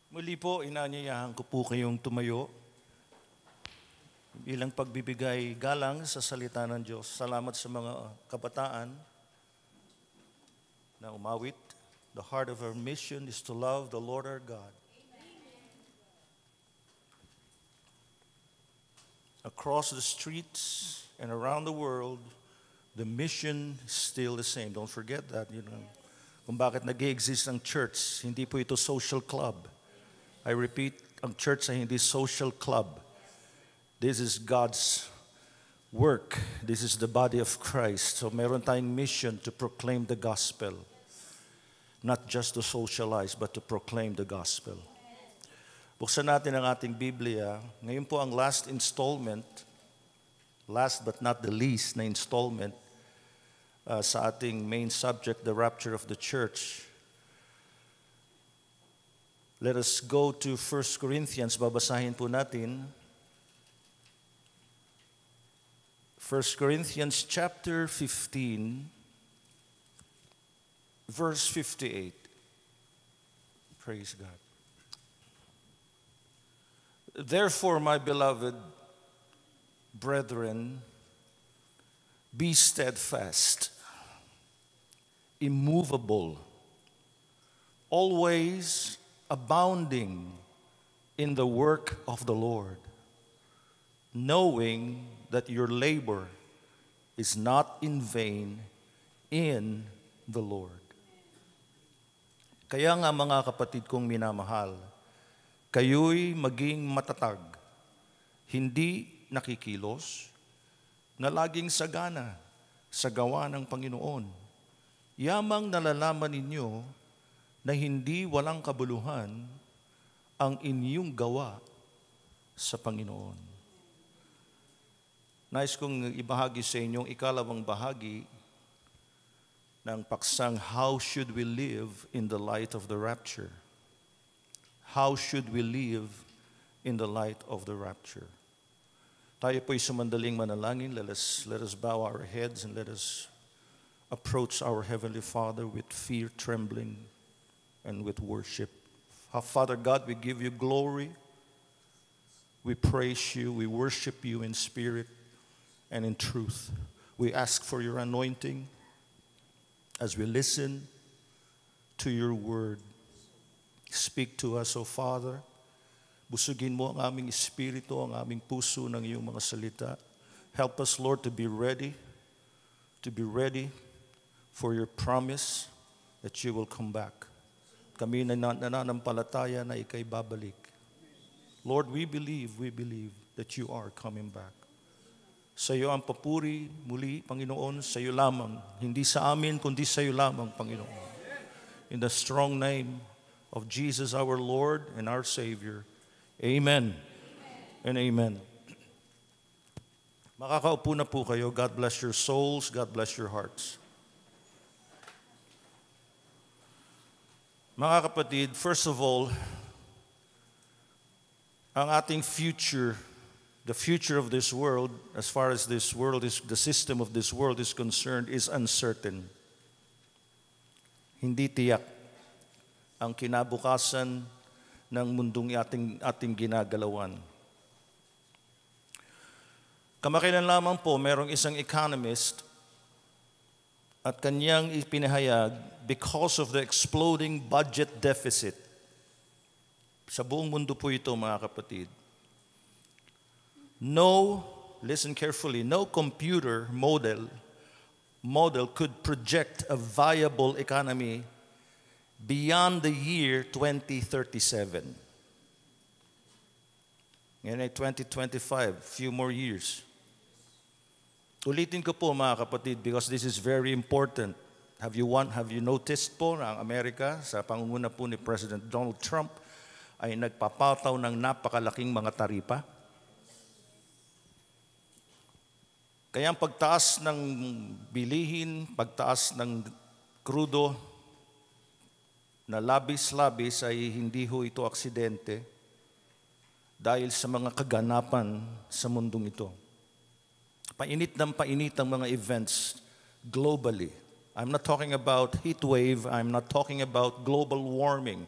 Muli po, inanyayahan ko po kayong tumayo bilang pagbibigay galang sa salita ng Diyos. Salamat sa mga kabataan na umawit. The heart of our mission is to love the Lord our God. Across the streets and around the world, the mission is still the same. Don't forget that. Kung bakit nag-exist ang church, hindi po ito social club. I repeat, ang church ay hindi social club. This is God's work. This is the body of Christ. So meron tayong mission to proclaim the gospel. Not just to socialize, but to proclaim the gospel. Buksan natin ang ating Biblia. Ngayon po ang last installment, last but not the least na installment sa ating main subject, the rapture of the church. Let us go to 1 Corinthians. Babasahin po natin. 1 Corinthians chapter 15, verse 58. Praise God. Therefore, my beloved brethren, be steadfast, immovable, always abounding in the work of the Lord, knowing that your labor is not in vain in the Lord. Kaya nga mga kapatid kong minamahal, kayo'y maging matatag, hindi nakikilos, na laging sagana sa gawa ng Panginoon. Yamang nalalaman ninyo na hindi walang kabuluhan ang inyong gawa sa Panginoon. Nais kong ibahagi sa inyong ikalawang bahagi ng paksang How Should We Live in the Light of the Rapture? How should we live in the light of the rapture? Tayo po'y sumandaling manalangin. Let us bow our heads and let us approach our Heavenly Father with fear, trembling, and with worship. Father God, we give you glory. We praise you. We worship you in spirit and in truth. We ask for your anointing as we listen to your word. Speak to us, O Father. Busugin mo ang aming espiritu, ang aming puso ng iyong mga salita. Help us, Lord, to be ready for your promise that you will come back. Kami nananampalataya na ika'y babalik. Lord, we believe that you are coming back. Sa iyo ang papuri muli, Panginoon, sa iyo lamang. Hindi sa amin, kundi sa iyo lamang, Panginoon. In the strong name of Jesus our Lord and our Savior. Amen. And amen. Makakaupo na po kayo. God bless your souls. God bless your hearts. Mga kapatid, first of all, ang ating future, the future of this world, as far as this world is, the system of this world is concerned, is uncertain. Hindi tiyak ang kinabukasan ng mundong ating ginagalawan. Kamakailan lamang po, merong isang economist at kanyang ipinahayag, because of the exploding budget deficit. Sa buong mundo po ito, mga kapatid. Listen carefully, no computer model could project a viable economy beyond the year 2037. Ngayon ay 2025, few more years. Ulitin ko po mga kapatid because this is very important. Have you noticed po na ang Amerika sa pangunguna po ni President Donald Trump ay nagpapataw ng napakalaking mga taripa? Kaya ang pagtaas ng bilihin, pagtaas ng krudo na labis-labis ay hindi ho ito aksidente dahil sa mga kaganapan sa mundong ito. Painit ang mga events globally. I'm not talking about heat wave. I'm not talking about global warming.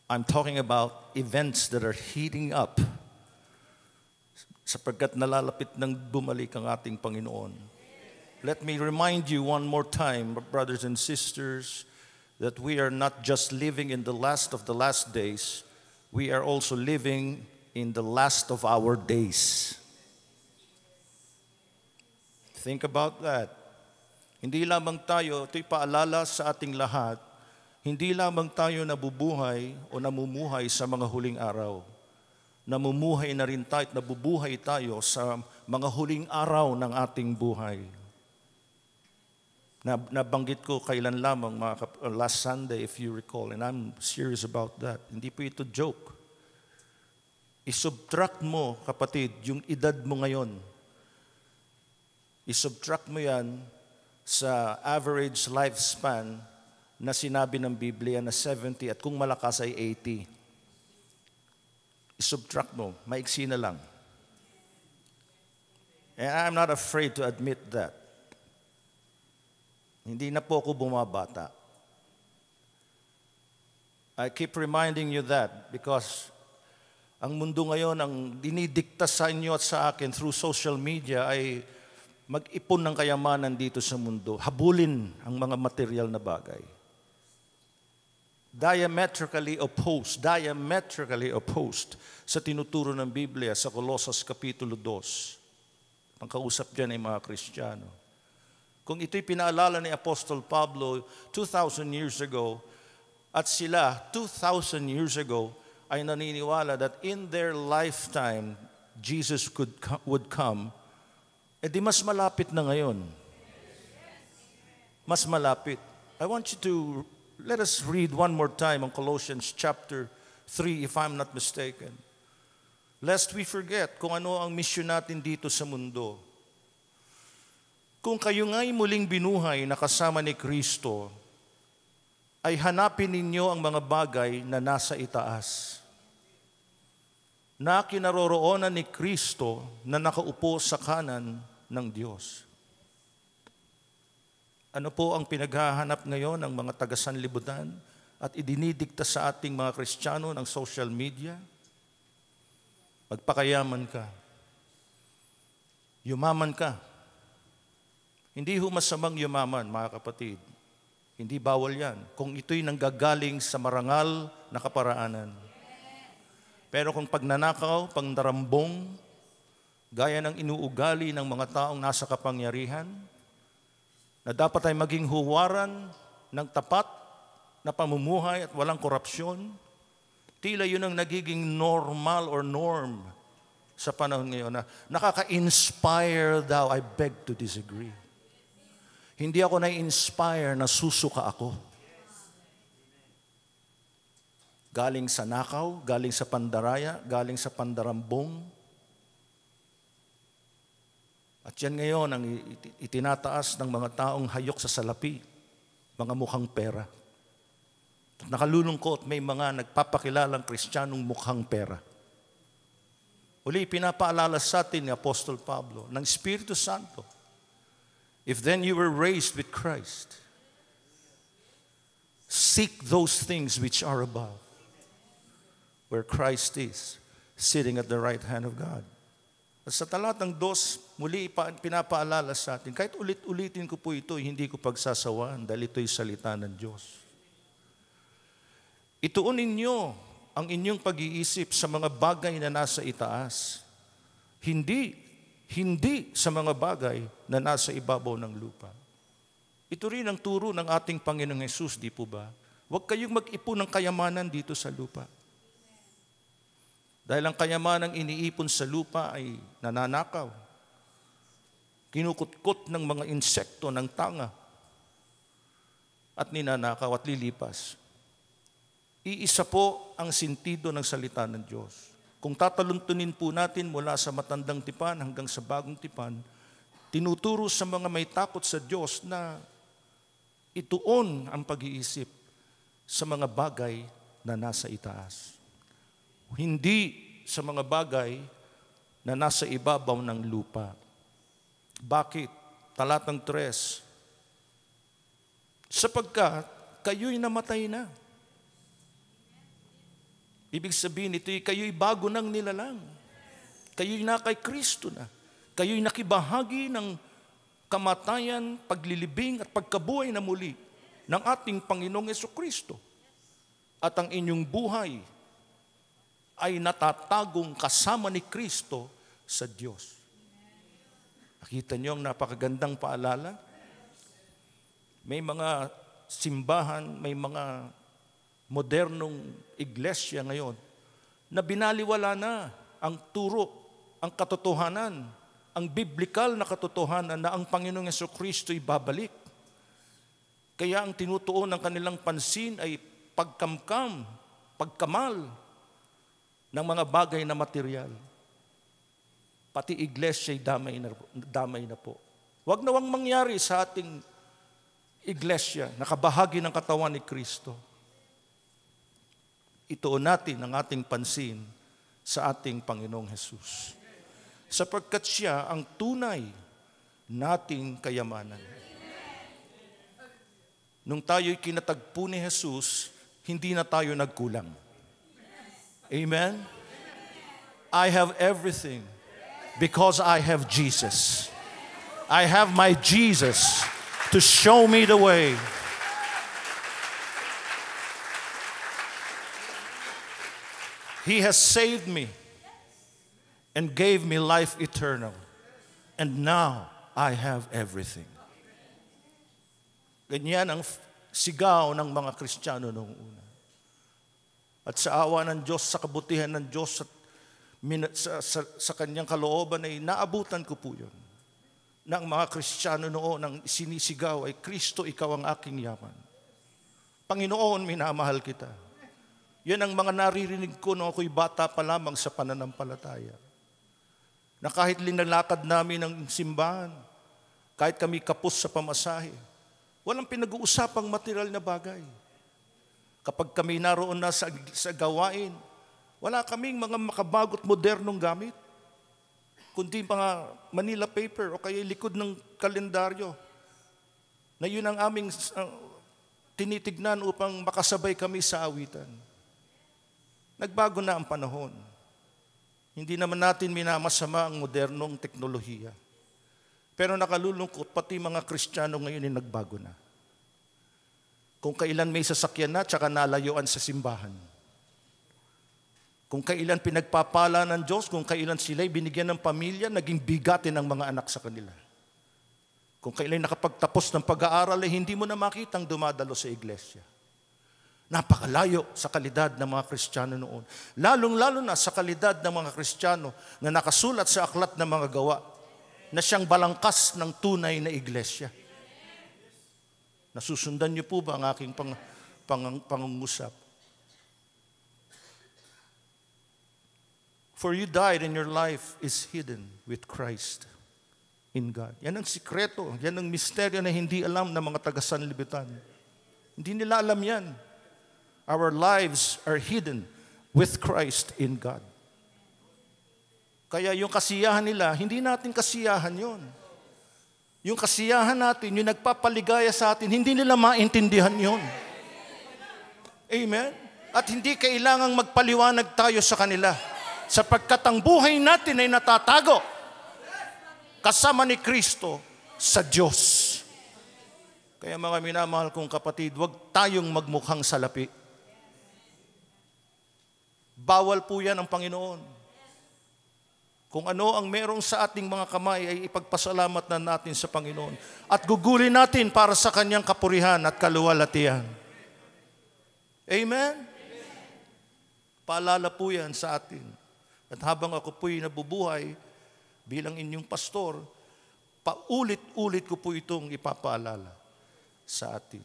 I'm talking about events that are heating up sapagkat nalalapit ng bumalik ang ating Panginoon. Let me remind you one more time, brothers and sisters, that we are not just living in the last of the last days, we are also living in the last of our days. Think about that. Hindi lamang tayo, ito'y paalala sa ating lahat, hindi lamang tayo nabubuhay o namumuhay sa mga huling araw. Namumuhay na rin tayo at nabubuhay tayo sa mga huling araw ng ating buhay. Nabanggit ko kailan lamang, last Sunday if you recall, and I'm serious about that. Hindi po ito joke. Isubtract mo, kapatid, yung edad mo ngayon. Isubtract mo yan sa average lifespan na sinabi ng Biblia na 70 at kung malakas ay 80. Isubtract mo, maiksi na lang. And I'm not afraid to admit that. Hindi na po ako bumabata. I keep reminding you that because ang mundo ngayon, ang dinidikta sa inyo at sa akin through social media ay mag-ipon ng kayamanan dito sa mundo. Habulin ang mga material na bagay. Diametrically opposed sa tinuturo ng Biblia sa Colossus Kapitulo 2. Ang kausap dyan ay mga Kristiyano. Kung ito'y pinaalala ni Apostol Pablo 2,000 years ago, at sila 2,000 years ago ay naniniwala that in their lifetime, Jesus would come, di mas malapit na ngayon. Mas malapit. I want you to, let us read one more time on Colossians chapter 3, if I'm not mistaken. Lest we forget kung ano ang mission natin dito sa mundo. Kung kayo nga'y muling binuhay na kasama ni Kristo, ay hanapin ninyo ang mga bagay na nasa itaas, na kinaroroonan ni Kristo na nakaupo sa kanan ng Diyos. Ano po ang pinaghahanap ngayon ng mga taga-sanlibutan at idinidikta sa ating mga Kristiyano ng social media? Magpakayaman ka. Yumaman ka. Hindi ho masamang yumaman, mga kapatid. Hindi bawal yan. Kung ito'y nanggagaling sa marangal na kaparaanan. Pero kung pagnanakaw, pangdarambong, gaya ng inuugali ng mga taong nasa kapangyarihan, na dapat ay maging huwaran ng tapat na pamumuhay at walang korupsyon, tila yun ang nagiging normal or norm sa panahon ngayon na nakaka-inspire daw. I beg to disagree. Hindi ako na-inspire na susuka ako. Galing sa nakaw, galing sa pandaraya, galing sa pandarambong. At yan ngayon ang itinataas ng mga taong hayok sa salapi, mga mukhang pera. Nakalulungkot, may mga nagpapakilalang Kristiyanong mukhang pera. Uli, pinapaalala sa atin ni Apostol Pablo ng Espiritu Santo. If then you were raised with Christ, seek those things which are above, where Christ is, sitting at the right hand of God. At sa talatang 2, muli pinapaalala sa atin, kahit ulit-ulitin ko po ito, hindi ko pagsasawaan dahil ito'y salita ng Diyos. Ituon ninyo ang inyong pag-iisip sa mga bagay na nasa itaas, hindi sa mga bagay na nasa ibabaw ng lupa. Ito rin ang turo ng ating Panginoong Hesus, di po ba? Huwag kayong mag-ipon ng kayamanan dito sa lupa. Dahil ang kayamanang iniipon sa lupa ay nananakaw. Kinukutkot ng mga insekto ng tanga at ninanakaw at lilipas. Iisa po ang sentido ng salita ng Diyos. Kung tataluntunin po natin mula sa matandang tipan hanggang sa bagong tipan, tinuturo sa mga may takot sa Diyos na ituon ang pag-iisip sa mga bagay na nasa itaas. Hindi sa mga bagay na nasa ibabaw ng lupa. Bakit? Talatang 3. Sapagkat kayo'y namatay na. Ibig sabihin ito, kayo'y bago nang nilalang. Kayo'y na kay Kristo na. Kayo'y nakibahagi ng kamatayan, paglilibing at pagkabuhay na muli ng ating Panginoong Jesucristo. At ang inyong buhay ay natatagong kasama ni Kristo sa Diyos. Nakita niyo ang napakagandang paalala? May mga simbahan, may mga modernong iglesia ngayon na binaliwala na ang turo, ang katotohanan, ang biblikal na katotohanan na ang Panginoong Jesucristo'y babalik. Kaya ang tinutuon ng kanilang pansin ay pagkamkam, pagkamal ng mga bagay na material. Pati iglesya'y damay na po. Huwag nawang mangyari sa ating iglesia, nakabahagi ng katawan ni Kristo. Ituon natin ang ating pansin sa ating Panginoong Hesus. Sapagkat siya ang tunay nating kayamanan. Nung tayo'y kinatagpo ni Jesus, hindi na tayo nagkulang. Amen? I have everything because I have Jesus. I have my Jesus to show me the way. He has saved me and gave me life eternal. And now I have everything. Ganyan ang sigaw ng mga Kristiyano noong una. At sa awa ng Diyos, sa kabutihan ng Diyos, sa kanyang kalooban ay naabutan ko po yun. Na ang mga Kristiyano noon ang sinisigaw ay, Kristo, ikaw ang aking yaman. Panginoon, minamahal kita. Yan ang mga naririnig ko nung ako'y bata pa lamang sa pananampalataya. Na kahit linalakad namin ng simbahan, kahit kami kapos sa pamasahe, walang pinag-uusapang material na bagay. Kapag kami naroon na sa gawain, wala kaming mga makabagot modernong gamit, kundi mga Manila paper o kaya likod ng kalendaryo na yun ang aming tinitignan upang makasabay kami sa awitan. Nagbago na ang panahon. Hindi naman natin minamasama ang modernong teknolohiya. Pero nakalulungkot, pati mga Kristiyano ngayon ay nagbago na. Kung kailan may sasakyan na, tsaka nalayuan sa simbahan. Kung kailan pinagpapala ng Diyos, kung kailan sila'y binigyan ng pamilya, naging bigatin ang mga anak sa kanila. Kung kailan nakapagtapos ng pag-aaral, ay hindi mo na makitang dumadalo sa iglesia. Napakalayo sa kalidad ng mga Kristiyano noon. Lalong-lalo na sa kalidad ng mga Kristiyano na nakasulat sa aklat ng mga gawa na siyang balangkas ng tunay na iglesia. Nasusundan niyo po ba ang aking pangungusap? For you died and your life is hidden with Christ in God. Yan ang sikreto, yan ang misteryo na hindi alam ng mga taga-sanlibutan. Hindi nila alam yan. Our lives are hidden with Christ in God. Kaya yung kasiyahan nila, hindi natin kasiyahan yun. Yung kasiyahan natin, yung nagpapaligaya sa atin, hindi nila maintindihan yun. Amen? At hindi kailangang magpaliwanag tayo sa kanila. Sapagkat ang buhay natin ay natatago kasama ni Kristo sa Diyos. Kaya mga minamahal kong kapatid, huwag tayong magmukhang salapi. Bawal po yan ang Panginoon. Kung ano ang merong sa ating mga kamay ay ipagpasalamat na natin sa Panginoon. At gugulin natin para sa kanyang kapurihan at kaluwalhatian. Amen? Paalala po yan sa atin. At habang ako po'y nabubuhay bilang inyong pastor, paulit-ulit ko po itong ipapaalala sa atin.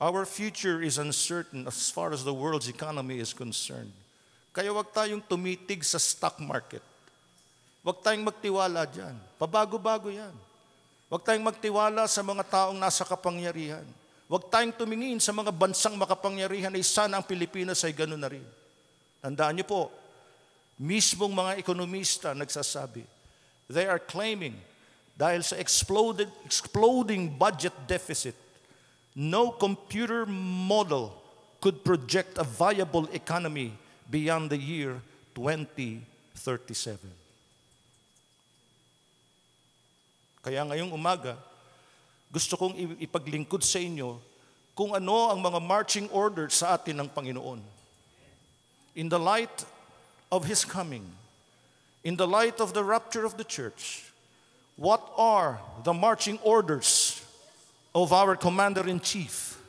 Our future is uncertain as far as the world's economy is concerned. Kaya wag tayong tumitig sa stock market. Wag tayong magtiwala dyan. Pabago-bago yan. Wag tayong magtiwala sa mga taong nasa kapangyarihan. Wag tayong tumingin sa mga bansang makapangyarihan ay sana ang Pilipinas ay gano'n na rin. Tandaan niyo po, mismong mga ekonomista nagsasabi, they are claiming dahil sa exploding budget deficit, no computer model could project a viable economy beyond the year 2037. Kaya ngayong umaga, gusto kong ipaglingkod sa inyo kung ano ang mga marching orders sa atin ng Panginoon. In the light of His coming, in the light of the rapture of the church, what are the marching orders of our Commander-in-Chief?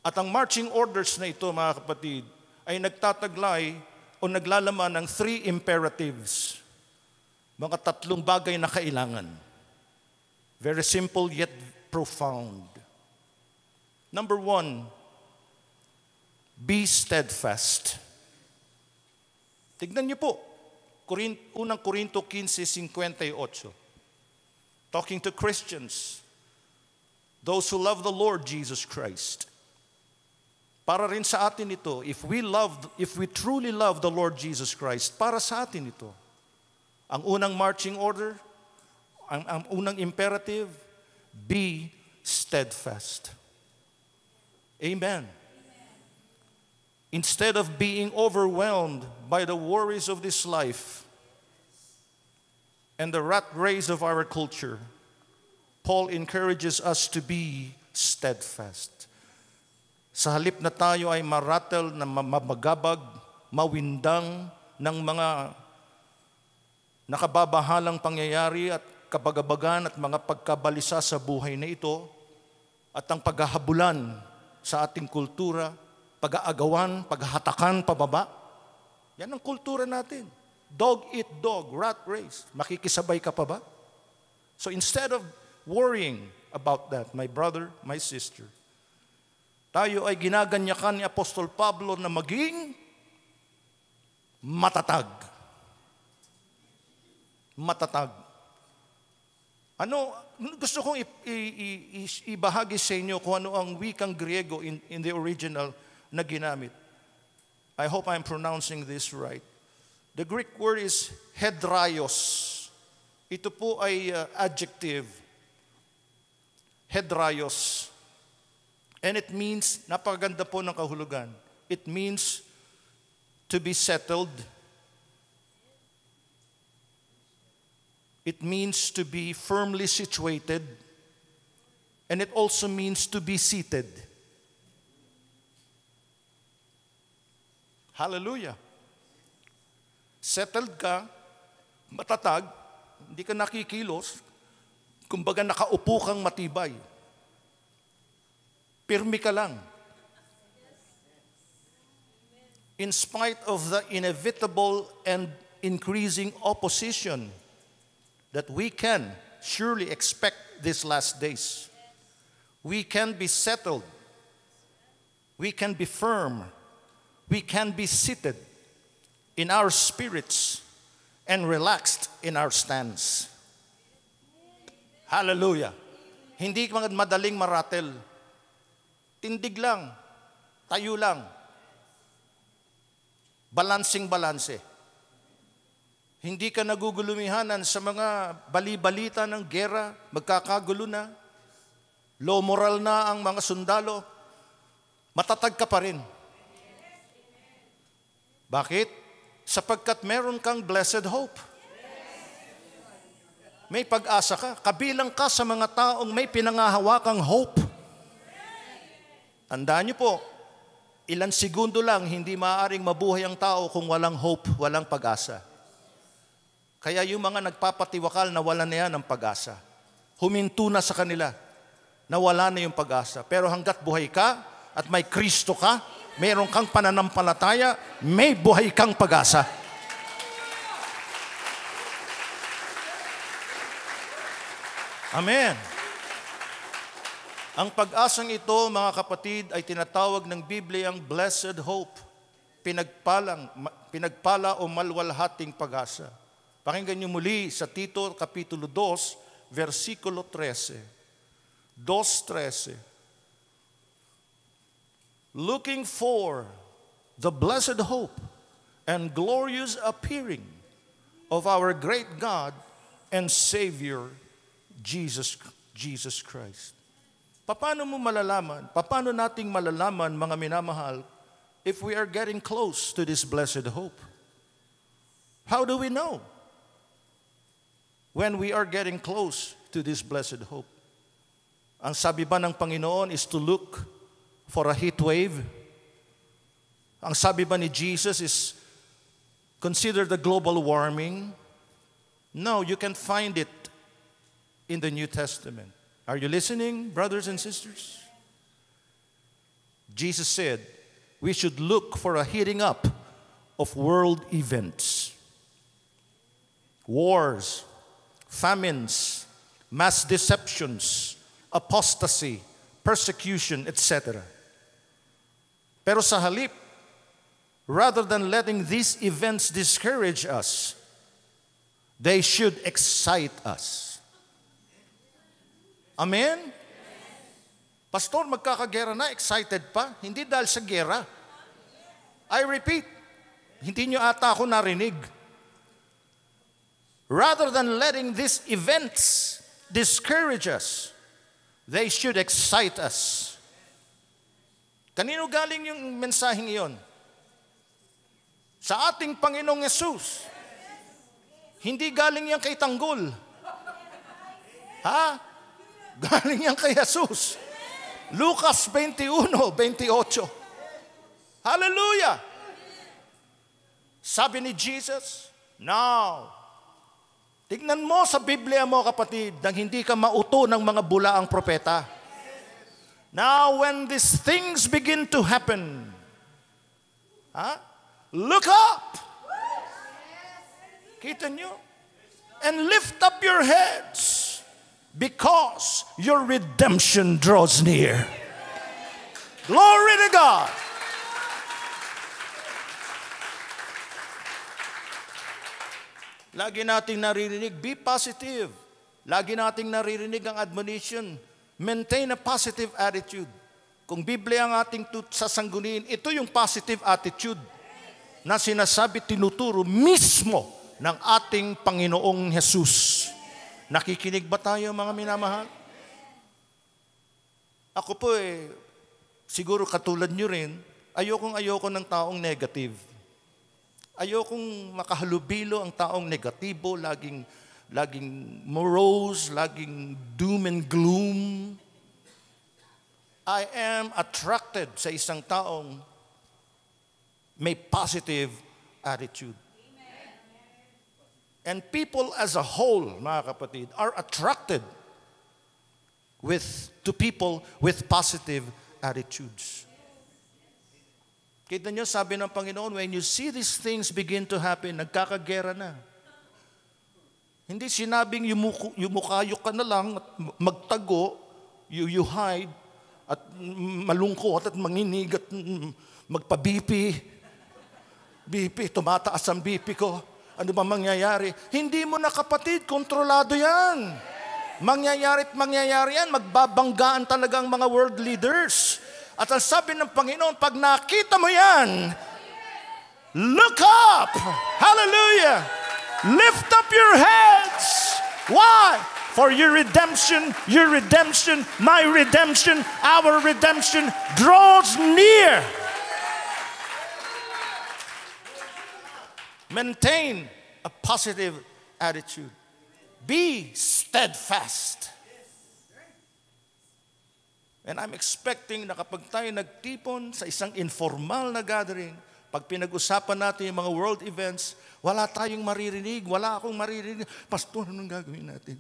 At ang marching orders na ito, mga kapatid, ay nagtataglay o naglalaman ng 3 imperatives. Mga 3 bagay na kailangan. Very simple yet profound. Number 1, be steadfast. Tignan niyo po, unang Korinto 15:58. Talking to Christians, those who love the Lord Jesus Christ. Para rin sa atin ito, if we truly love the Lord Jesus Christ, para sa atin ito. Ang unang marching order, ang unang imperative, be steadfast. Amen. Instead of being overwhelmed by the worries of this life and the rat race of our culture, Paul encourages us to be steadfast. Sa halip na tayo ay maratel na magabag, mawindang ng mga nakababahalang pangyayari at kabagabagan at mga pagkabalisa sa buhay na ito at ang paghahabulan sa ating kultura, pag-aagawan, paghahatakan pababa. Yan ang kultura natin. Dog eat dog, rat race. Makikisabay ka pa ba? So instead of worrying about that, my brother, my sister, tayo ay ginaganyakan ni Apostol Pablo na maging matatag. Matatag. Gusto kong ibahagi sa inyo kung ano ang wikang Griego in the original na ginamit. I hope I'm pronouncing this right. The Greek word is hedraios. Ito po ay adjective. Hedraios. And it means, napakaganda po ng kahulugan. It means to be settled. It means to be firmly situated. And it also means to be seated. Hallelujah. Settled ka, matatag, hindi ka nakikilos, kumbaga nakaupo kang matibay. Pirmi ka lang. In spite of the inevitable and increasing opposition that we can surely expect these last days, we can be settled, we can be firm, we can be seated in our spirits and relaxed in our stance. Hallelujah. Hindi madaling maratel. Tindig lang, tayo lang. Balansing-balanse. Hindi ka nagugulumihanan sa mga bali-balita ng gera, magkakagulo na, low moral na ang mga sundalo, matatag ka pa rin. Bakit? Sapagkat meron kang blessed hope. May pag-asa ka. Kabilang ka sa mga taong may pinangahawakang hope. Tandaan niyo po, ilang segundo lang hindi maaaring mabuhay ang tao kung walang hope, walang pag-asa. Kaya yung mga nagpapatiwakal na wala na yan ang pag-asa. Huminto na sa kanila na wala na yung pag-asa. Pero hanggat buhay ka at may Kristo ka, meron kang pananampalataya, may buhay kang pag-asa. Amen. Ang pag-asang ito, mga kapatid, ay tinatawag ng Biblia ang blessed hope. Pinagpala o malwalhating pag-asa. Pakinggan niyo muli sa Tito, Kapitulo 2, versikulo 13. 2:13. Looking for the blessed hope and glorious appearing of our great God and Savior, Jesus Christ. Paano mo malalaman? Paano nating malalaman, mga minamahal, if we are getting close to this blessed hope? How do we know when we are getting close to this blessed hope? Ang sabi ba ng Panginoon is to look for a heat wave? Ang sabi ba ni Jesus is consider the global warming? No, you can find it in the New Testament. Are you listening, brothers and sisters? Jesus said we should look for a heating up of world events. Wars, famines, mass deceptions, apostasy, persecution, etc. Pero sa halip, rather than letting these events discourage us, they should excite us. Amen? Pastor, magkakagera na, excited pa? Hindi dahil sa gera. I repeat, hindi nyo ata ako narinig. Rather than letting these events discourage us, they should excite us. Kanino galing yung mensaheng iyon? Sa ating Panginoong Yesus. Hindi galing yan kay Tanggol. Ha? Galing yan kay Jesus. Lucas 21:28. Hallelujah! Sabi ni Jesus, now, tignan mo sa Biblia mo, kapatid, nang hindi ka mauto ng mga bulaang propeta. Now, when these things begin to happen, look up. Kita nyo? And lift up your heads, because your redemption draws near. Glory to God. Lagi nating naririnig, be positive. Lagi nating naririnig ang admonition, maintain a positive attitude. Kung Biblia ang ating sasangguniin, ito yung positive attitude na sinasabi, tinuturo mismo ng ating Panginoong Jesus. Nakikinig ba tayo, mga minamahal? Ako po siguro katulad nyo rin, ayoko ng taong negative. Ayokong makahalubilo ang taong negatibo, laging morose, laging doom and gloom. I am attracted sa isang taong may positive attitude. Amen. And people as a whole, mga kapatid, are attracted to people with positive attitudes. Kita nyo, sabi ng Panginoon, when you see these things begin to happen, nagkakagera na. Hindi sinabing yumukayok ka na lang at magtago, you hide, at malungkot at manginig at magpa-BP. BP, tumataas ang BP ko. Ano ba mangyayari? Hindi mo na, kapatid, kontrolado yan. Mangyayari yan, magbabanggaan talaga ang mga world leaders. At ang sabi ng Panginoon, pag nakita mo yan, look up! Hallelujah! Lift up your heads! Why? For your redemption, my redemption, our redemption draws near. Maintain a positive attitude. Be steadfast. And I'm expecting na kapag tayo nagtipon sa isang informal na gathering, pag pinag-usapan natin yung mga world events, wala tayong maririnig, wala akong maririnig. Pastor, anong gagawin natin?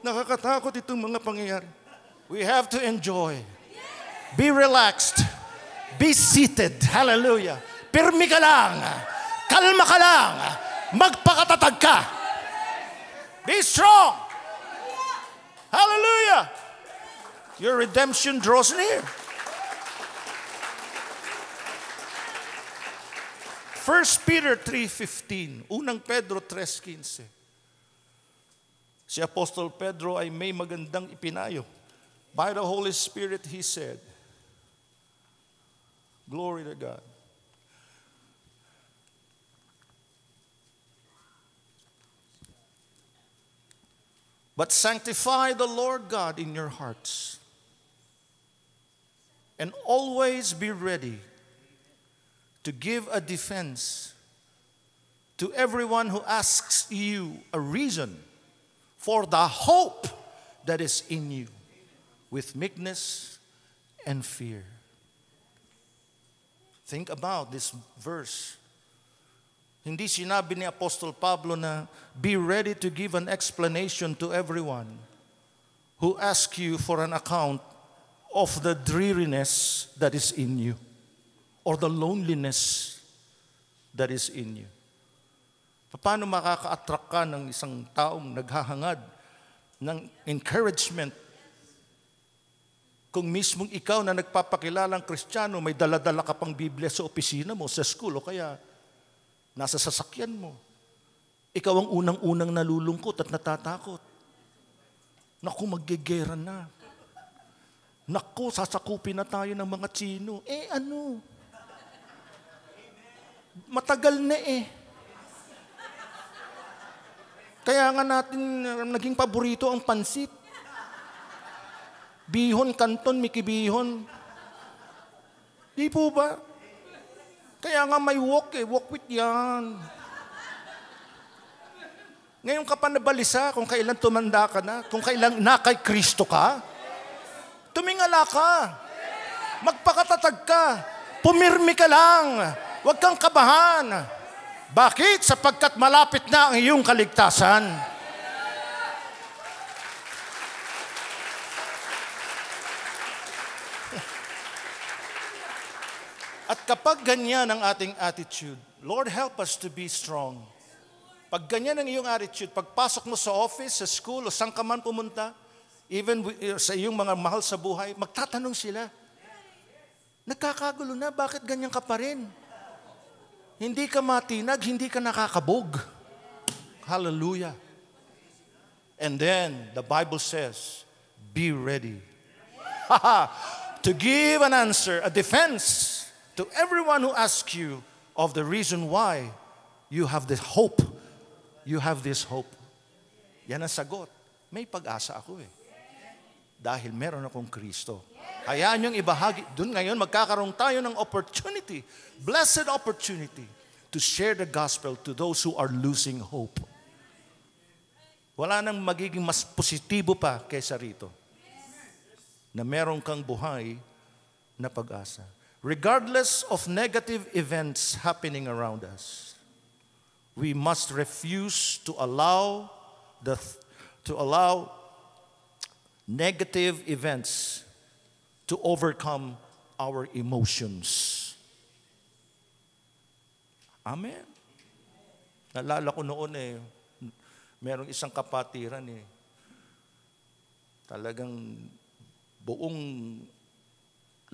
Nakakatakot itong mga pangyayari. We have to enjoy. Be relaxed. Be seated. Hallelujah. Pirmi ka lang. Kalma ka lang. Magpakatatag ka. Be strong. Hallelujah. Your redemption draws near. 1 Peter 3:15, unang Pedro 3:15. Si Apostol Pedro ay may magandang ipinayo. By the Holy Spirit, he said, glory to God. But sanctify the Lord God in your hearts, and always be ready to give a defense to everyone who asks you a reason for the hope that is in you, with meekness and fear. Think about this verse. Hindi sinabi ni Apostol Pablo na be ready to give an explanation to everyone who asks you for an account of the dreariness that is in you or the loneliness that is in you. Paano makaka-attract ka ng isang taong naghahangad ng encouragement kung mismong ikaw na nagpapakilalang Kristiyano, may dala-dala ka pang Biblia sa opisina mo, sa school, o kaya nasa sasakyan mo. Ikaw ang unang-unang nalulungkot at natatakot. Naku, maggegera na. Naku, sasakupin na tayo ng mga Tsino. Ano? Matagal na Kaya nga natin naging paborito ang pansit. Bihon, kanton, mikibihon. Di po ba? Kaya nga may walk walk with yan. Ngayon ka pa nabalisa kung kailan tumanda ka na, kung kailan na kay Kristo ka, tumingala ka. Magpakatatag ka. Pumirmi ka lang. Huwag kang kabahan. Bakit? Sapagkat malapit na ang iyong kaligtasan. At kapag ganyan ang ating attitude, Lord, help us to be strong. Pag ganyan ang iyong attitude, pagpasok mo sa office, sa school, o saan ka man pumunta, even sa iyong mga mahal sa buhay, magtatanong sila, nagkakagulo na, bakit ganyan ka pa rin? Hindi ka matinag, hindi ka nakakabog. Hallelujah. And then, the Bible says, be ready to give an answer, a defense, to everyone who asks you of the reason why you have this hope. You have this hope. Yan ang sagot. May pag-asa ako dahil meron akong Kristo. Hayaan niyong ibahagi. Doon ngayon magkakaroon tayo ng opportunity, blessed opportunity, to share the gospel to those who are losing hope. Wala nang magiging mas positibo pa kaysa rito na meron kang buhay na pag-asa. Regardless of negative events happening around us, we must refuse to allow negative events to overcome our emotions. Amen. Nalala ko noon merong isang kapatiran talagang buong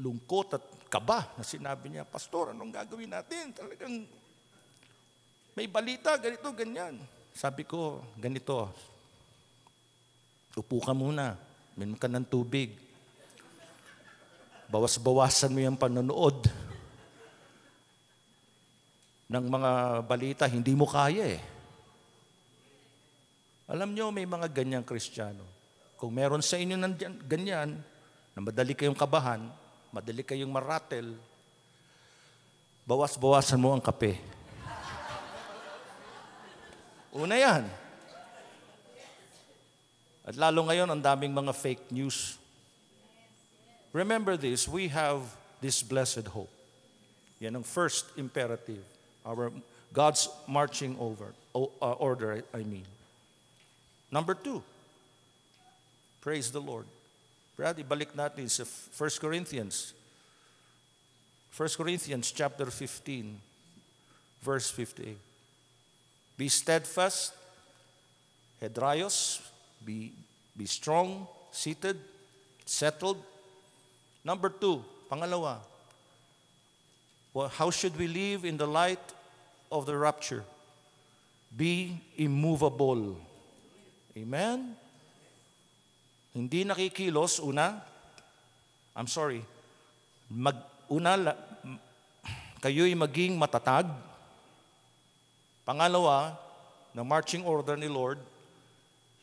lungkot at kaba na sinabi niya, Pastor, anong gagawin natin? Talagang may balita, ganito, ganyan. Sabi ko, ganito, upo ka muna, minom ka ng tubig. Bawas-bawasan mo yung panonood ng mga balita, hindi mo kaya Alam nyo, may mga ganyang Kristiyano. Kung meron sa inyo ng ganyan, na madali kayong kabahan, madali kayong maratel, bawas-bawasan mo ang kape. Una yan. At lalo ngayon, ang daming mga fake news. Remember this, we have this blessed hope. Yan ang first imperative. God's marching order, I mean. Number 2, praise the Lord. Brad, ibalik natin sa 1 Corinthians. 1 Corinthians chapter 15, verse 58. Be steadfast, hedraios, be strong, seated, settled. Number 2, pangalawa, how should we live in the light of the rapture? Be immovable. Amen? Hindi nakikilos, kayo'y maging matatag. Pangalawa, na marching order ni Lord,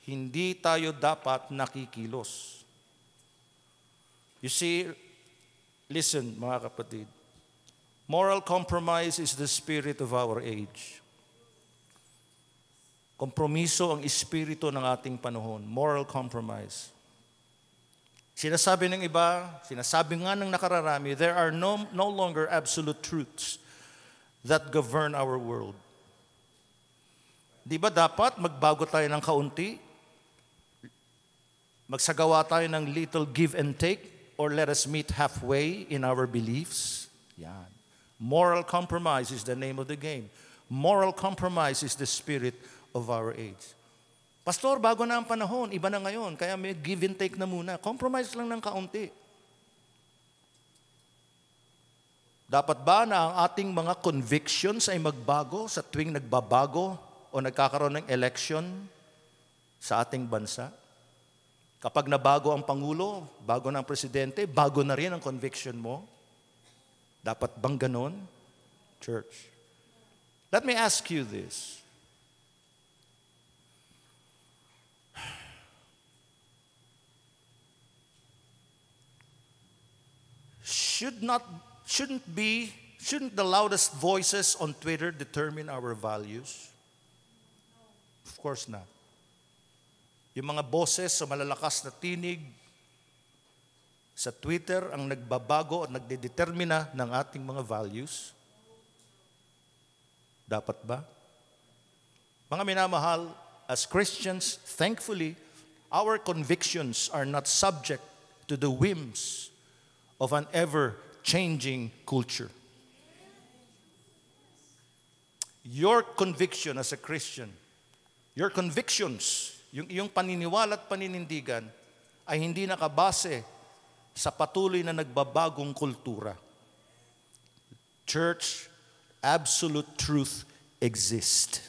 hindi tayo dapat nakikilos. You see, listen mga kapatid, moral compromise is the spirit of our age. Kompromiso ang espiritu ng ating panahon, moral compromise. Sinasabi ng iba, sinasabi nga ng nakararami, there are no longer absolute truths that govern our world. Di ba dapat magbago tayo ng kaunti? Magsagawa tayo ng little give and take, or let us meet halfway in our beliefs? Yan. Moral compromise is the name of the game. Moral compromise is the spirit of our age. Pastor, bago na ang panahon, iba na ngayon, kaya may give and take na muna. Compromise lang ng kaunti. Dapat ba na ang ating mga convictions ay magbago sa tuwing nagbabago o nagkakaroon ng election sa ating bansa? Kapag nabago ang Pangulo, bago na ang Presidente, bago na rin ang conviction mo? Dapat bang ganon? Church. Let me ask you this. Shouldn't the loudest voices on Twitter determine our values? Of course not. Yung mga boses sa malalakas na tinig sa Twitter ang nagbabago at nagdedetermina ng ating mga values? Dapat ba? Mga minamahal, as Christians, thankfully, our convictions are not subject to the whims of an ever-changing culture. Your conviction as a Christian, your convictions, yung iyong paniniwala at paninindigan ay hindi nakabase sa patuloy na nagbabagong kultura. Church, absolute truth exists,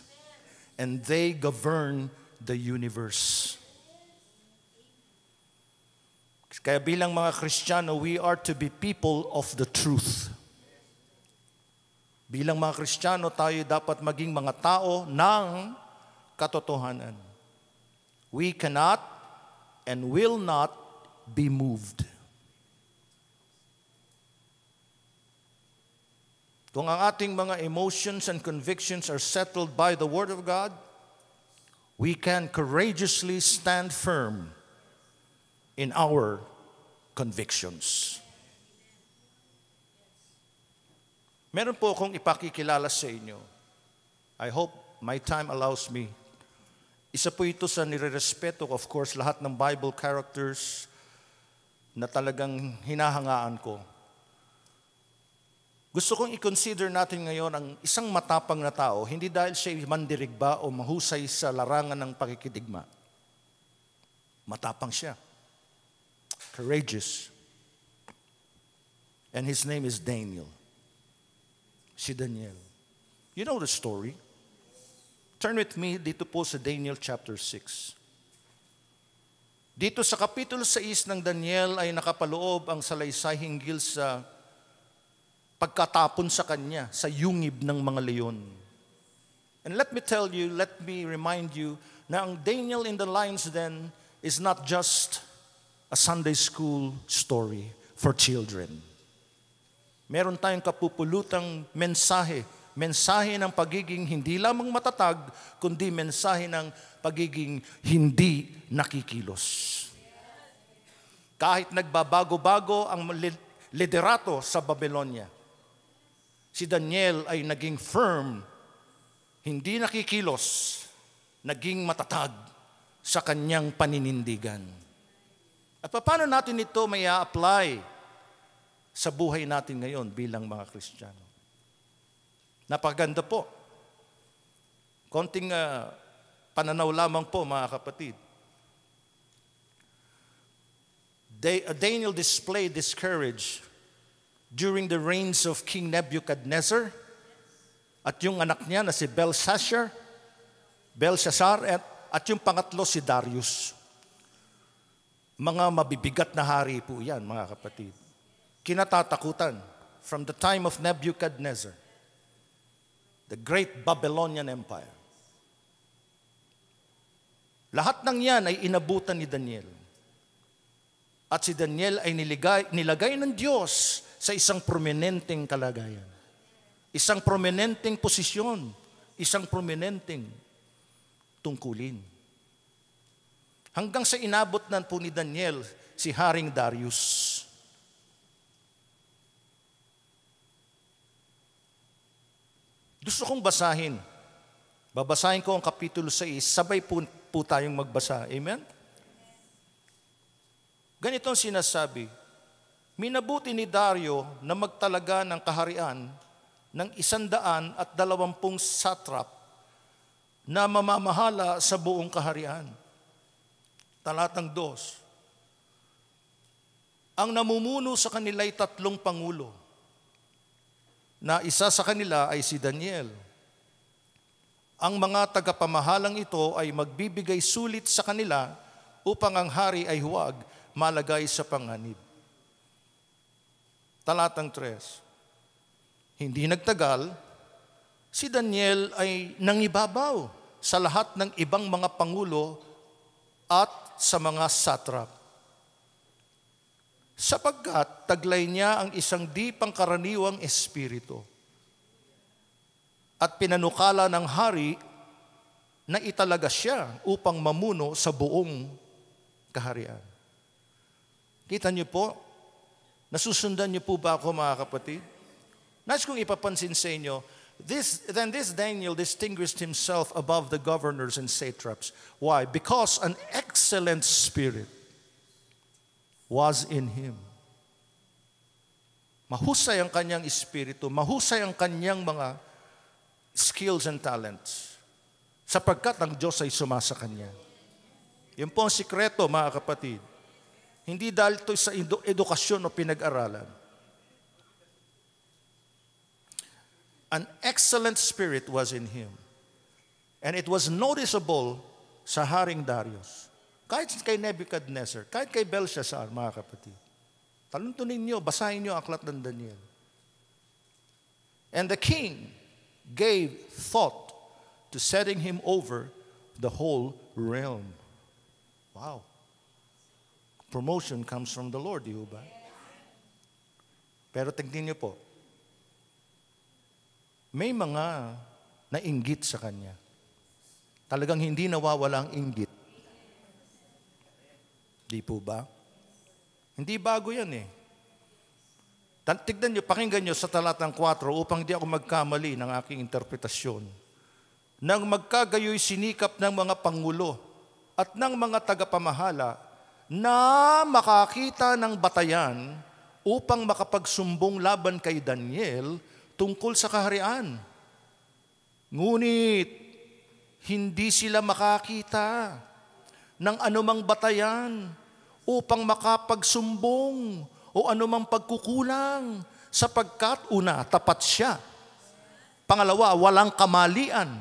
and they govern the universe. Kaya bilang mga Kristiyano, we are to be people of the truth. Bilang mga Kristiyano, tayo dapat maging mga tao ng katotohanan. We cannot and will not be moved. Kung ang ating mga emotions and convictions are settled by the Word of God, we can courageously stand firm in our convictions. Meron po akong ipakikilala sa inyo. I hope my time allows me. Isa po ito sa nirerespeto, of course, lahat ng Bible characters na talagang hinahangaan ko. Gusto kong i-consider natin ngayon ang isang matapang na tao, hindi dahil siya mandirigba o mahusay sa larangan ng pakikidigma. Matapang siya. Courageous. And his name is Daniel. Si Daniel. You know the story. Turn with me dito po sa Daniel chapter 6. Dito sa kapitulo 6 ng Daniel ay nakapaloob ang salaysay hinggil sa pagkatapon sa kanya sa yungib ng mga leon. And let me remind you na ang Daniel in the Lion's Den is not just a Sunday school story for children. Meron tayong kapupulutang mensahe ng pagiging hindi lamang matatag, kundi mensahe ng pagiging hindi nakikilos. Kahit nagbabago-bago ang liderato sa Babylonia, si Daniel ay naging firm, hindi nakikilos, naging matatag sa kanyang paninindigan. At paano natin ito may a-apply sa buhay natin ngayon bilang mga Kristiyano? Napakaganda po. Konting pananaw lamang po, mga kapatid. Daniel displayed this courage during the reigns of King Nebuchadnezzar at yung anak niya na si Belshazzar at yung pangatlo si Darius. Mga mabibigat na hari po yan, mga kapatid. Kinatatakutan from the time of Nebuchadnezzar, the great Babylonian Empire. Lahat ng yan ay inabutan ni Daniel. At si Daniel ay nilagay ng Diyos sa isang prominenteng kalagayan. Isang prominenteng posisyon. Isang prominenteng tungkulin. Hanggang sa inabot na po ni Daniel si Haring Darius. Gusto kong basahin. Babasahin ko ang Kapitulo 6. Sabay po tayong magbasa. Amen? Ganito ang sinasabi. Minabuti ni Dario na magtalaga ng kaharian ng 120 satrap na mamamahala sa buong kaharian. Talatang 2. Ang namumuno sa kanila ay 3 pangulo, na isa sa kanila ay si Daniel. Ang mga tagapamahalang ito ay magbibigay sulit sa kanila upang ang hari ay huwag malagay sa panganib. Talatang 3. Hindi nagtagal, si Daniel ay nangibabaw sa lahat ng ibang mga pangulo at sa mga satrap. Sapagkat taglay niya ang isang di pangkaraniwang espiritu. At pinanukala ng hari na italaga siya upang mamuno sa buong kaharian. Kita niyo po? Nasusundan niyo po ba ako, mga kapatid? Nais kong ipapansin sa inyo, this Daniel distinguished himself above the governors and satraps. Why? Because an excellent spirit was in him. Mahusay ang kanyang espiritu, mahusay ang kanyang mga skills and talents, sapagkat ang Diyos ay sumasa kanya. Yan po ang sikreto, mga kapatid. Hindi dahil ito sa edukasyon o pinag-aralan. An excellent spirit was in him. And it was noticeable sa Haring Darius. Kahit kay Nebuchadnezzar, kahit kay Belshazzar, mga kapatid. Taluntunin niyo, basahin niyo ang aklat ng Daniel. And the king gave thought to setting him over the whole realm. Wow. Promotion comes from the Lord, di ba? Pero tingnan niyo po, may mga nainggit sa kanya. Talagang hindi nawawala ang inggit. Di po ba? Hindi bago yan eh. Tignan nyo, pakinggan nyo sa talatang 4 upang di ako magkamali ng aking interpretasyon. Nang magkagayoy sinikap ng mga pangulo at ng mga tagapamahala na makakita ng batayan upang makapagsumbong laban kay Daniel tungkol sa kaharian. Ngunit, hindi sila makakita ng anumang batayan upang makapagsumbong o anumang pagkukulang, sapagkat una, tapat siya. Pangalawa, walang kamalian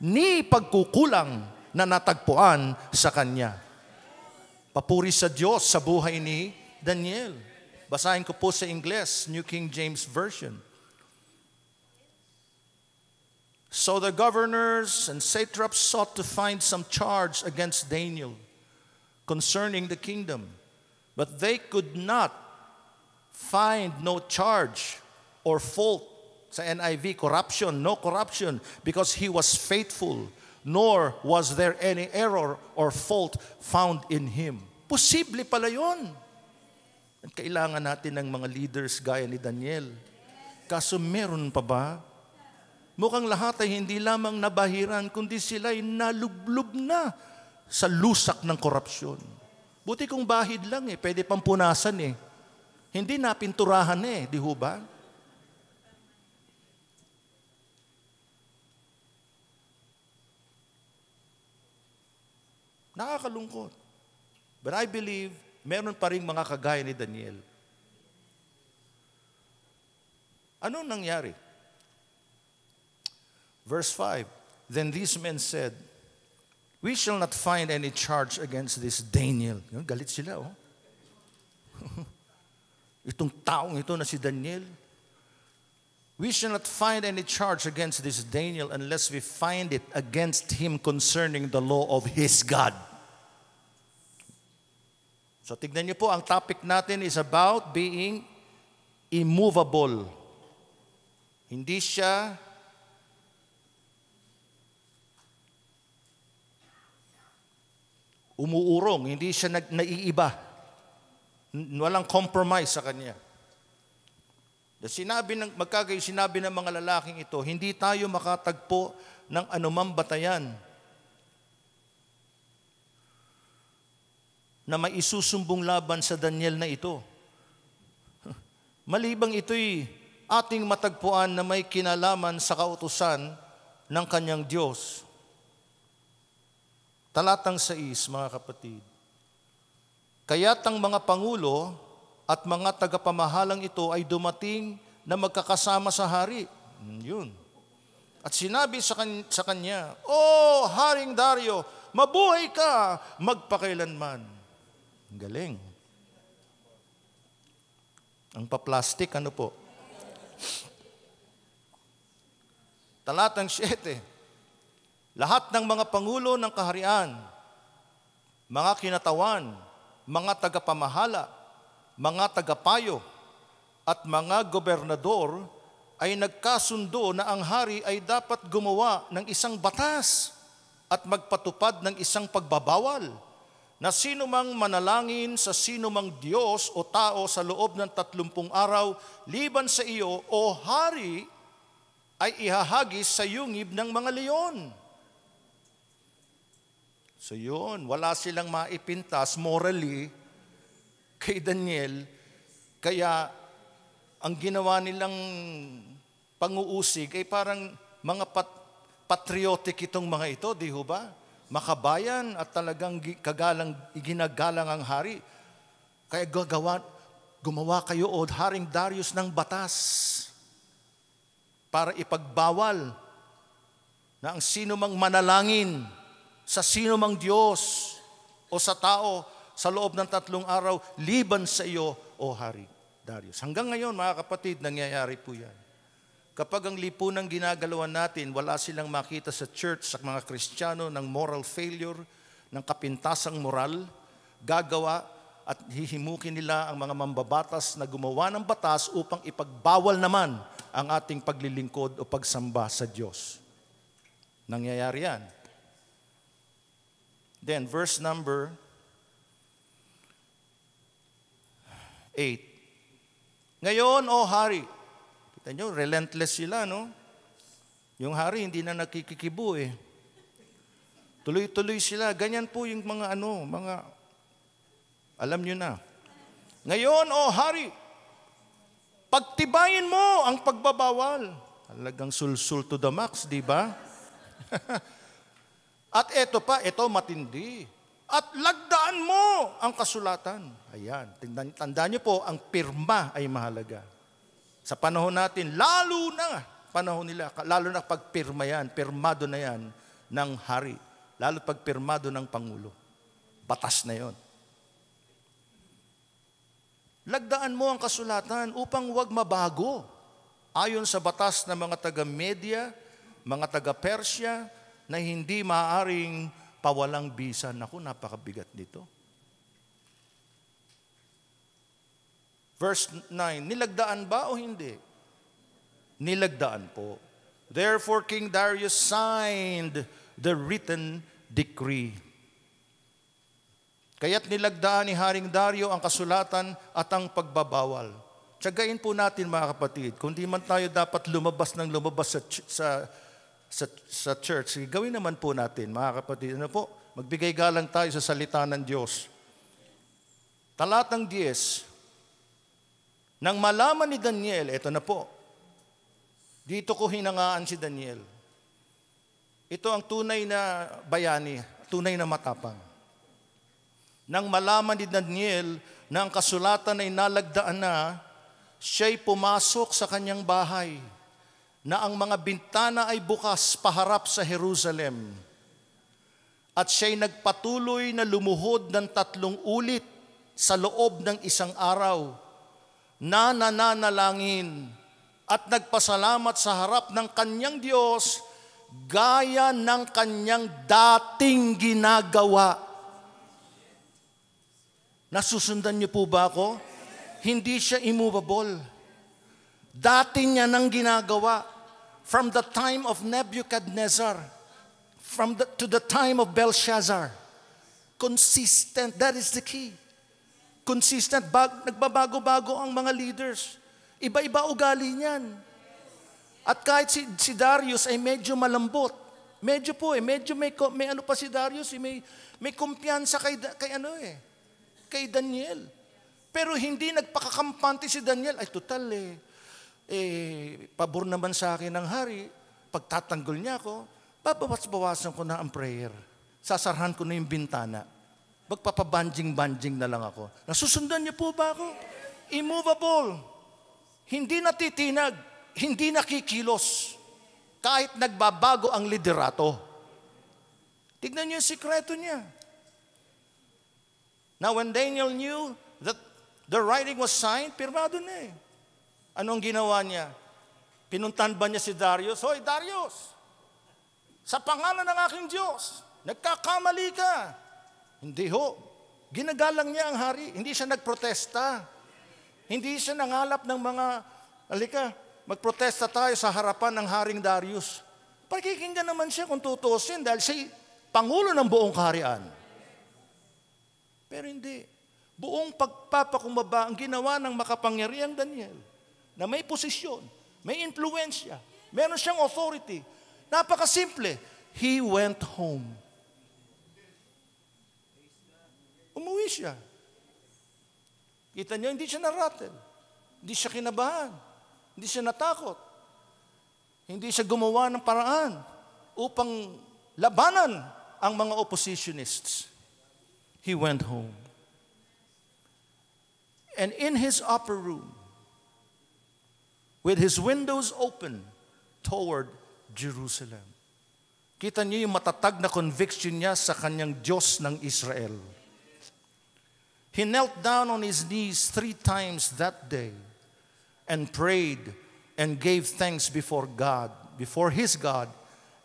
ni pagkukulang na natagpuan sa kanya. Papuri sa Diyos sa buhay ni Daniel. Basahin ko po sa Ingles, New King James Version. So the governors and satraps sought to find some charge against Daniel concerning the kingdom, but they could not find no charge or fault. Sa NIV, corruption, no corruption, because he was faithful, nor was there any error or fault found in him. Posible pala yun. At kailangan natin ng mga leaders gaya ni Daniel. Kaso meron pa ba? Mukhang lahat ay hindi lamang nabahiran, kundi sila ay nalublob na sa lusak ng korupsyon. Buti kung bahid lang pwede pang punasan Hindi napinturahan di ho ba? Nakakalungkot. But I believe, meron pa rin mga kagaya ni Daniel. Anong nangyari? Verse 5, then these men said, we shall not find any charge against this Daniel. Galit sila, Itong taong ito na si Daniel. We shall not find any charge against this Daniel unless we find it against him concerning the law of his God. So tignan niyo po, ang topic natin is about being immovable. Hindi siya umuurong, hindi siya naiiba. Walang compromise sa kanya. Sinabi ng mga lalaking ito, hindi tayo makatagpo ng anumang batayan na may isusumbong laban sa Daniel na ito. Malibang ito'y ating matagpuan na may kinalaman sa kautusan ng kanyang Diyos. Talatang 6, mga kapatid. Kaya't ang mga pangulo at mga tagapamahalang ito ay dumating na magkakasama sa hari. Yun. At sinabi sa kanya, "O Haring Dario, mabuhay ka magpakailanman." Galing. Ang paplastik, ano po? Talatang 7. Lahat ng mga pangulo ng kaharian, mga kinatawan, mga tagapamahala, mga tagapayo, at mga gobernador ay nagkasundo na ang hari ay dapat gumawa ng isang batas at magpatupad ng isang pagbabawal na sino mang manalangin sa sino mang Diyos o tao sa loob ng 30 araw liban sa iyo o hari ay ihahagis sa yungib ng mga leon. So yun, wala silang maipintas morally kay Daniel, kaya ang ginawa nilang panguusig ay parang mga patriotic itong mga ito, di ho ba? Makabayan at talagang ginagalang ang hari. Kaya gumawa kayo o Haring Darius ng batas para ipagbawal na ang sino mang manalangin sa sino mang Diyos o sa tao sa loob ng 3 araw, liban sa iyo, o Hari Darius. Hanggang ngayon, mga kapatid, nangyayari po yan. Kapag ang lipunang ginagalawan natin, wala silang makita sa church, sa mga Kristiyano, ng moral failure, ng kapintasang moral, gagawa at hihimukin nila ang mga mambabatas na gumawa ng batas upang ipagbawal naman ang ating paglilingkod o pagsamba sa Diyos. Nangyayari yan. Then, verse number 8. Ngayon, o hari, kita nyo, relentless sila, no? Yung hari, hindi na nakikikibo eh. Tuloy-tuloy sila. Ganyan po yung mga alam nyo na. Ngayon, o hari, pagtibayin mo ang pagbabawal. Talagang sul-sul to the max, di ba? At ito matindi. At lagdaan mo ang kasulatan. Ayan, tandaan niyo po, ang pirma ay mahalaga. Sa panahon natin, lalo na pag pirma yan, pirmado na yan ng hari. Lalo pag pirmado ng pangulo. Batas na yon. Lagdaan mo ang kasulatan upang huwag mabago. Ayon sa batas ng mga taga-Media, mga taga-Persya, na hindi maaaring pawalang bisa. Naku, napakabigat nito. Verse 9, nilagdaan ba o hindi? Nilagdaan po. Therefore, King Darius signed the written decree. Kaya't nilagdaan ni Haring Dario ang kasulatan at ang pagbabawal. Tiyagain po natin, mga kapatid, kung di man tayo dapat lumabas sa church, gawin naman po natin, mga kapatid. Ano po? Magbigay galang tayo sa salita ng Diyos. Talatang 10. Nang malaman ni Daniel, ito na po. Dito ko hinangaan si Daniel. Ito ang tunay na bayani, tunay na matapang. Nang malaman ni Daniel na ang kasulatan ay nalagdaan na, siya'y pumasok sa kanyang bahay, na ang mga bintana ay bukas paharap sa Jerusalem. At siya'y nagpatuloy na lumuhod ng 3 ulit sa loob ng 1 araw, na nananalangin at nagpasalamat sa harap ng kanyang Diyos gaya ng kanyang dating ginagawa. Nasusundan niyo po ba ako? Hindi siya immovable. Dati niya nang ginagawa. From the time of Nebuchadnezzar, to the time of Belshazzar. Consistent. That is the key. Consistent. Nagbabago-bago ang mga leaders. Iba-iba ugali niyan. At kahit si Darius ay medyo malambot. Medyo may ano pa si Darius, may kumpiyansa kay Daniel. Pero hindi nagpakakampante si Daniel. Ay total pabor naman sa akin ng hari. Pagtatanggol niya ako, babawas-bawasan ko na ang prayer. Sasarhan ko na yung bintana. Magpapabanjing-banjing na lang ako. Nasusundan niyo po ba ako? Immovable. Hindi natitinag, hindi nakikilos, kahit nagbabago ang liderato. Tignan niyo yung sikreto niya. Now when Daniel knew that the writing was signed, pirmado na Anong ginawa niya? Pinuntahan ba niya si Darius? Hoy Darius, sa pangalan ng aking Diyos, nagkakamali ka. Hindi ho. Ginagalang niya ang hari. Hindi siya nagprotesta. Hindi siya nangalap ng mga, alika, magprotesta tayo sa harapan ng Haring Darius. Pakikinggan naman siya kung tutusin dahil siya pangulo ng buong kaharian. Pero hindi. Buong pagpapakumbaba ang ginawa ng makapangyarihang Daniel na may posisyon, may influensya, meron siyang authority. Napakasimple. He went home. Umuwi siya. Kita niyo, hindi siya naratel. Hindi siya kinabahan. Hindi siya natakot. Hindi siya gumawa ng paraan upang labanan ang mga oppositionists. He went home. And in his upper room, with his windows open toward Jerusalem. Kita niyo yung matatag na conviction niya sa kanyang Diyos ng Israel. He knelt down on his knees 3 times that day and prayed and gave thanks before God, before his God,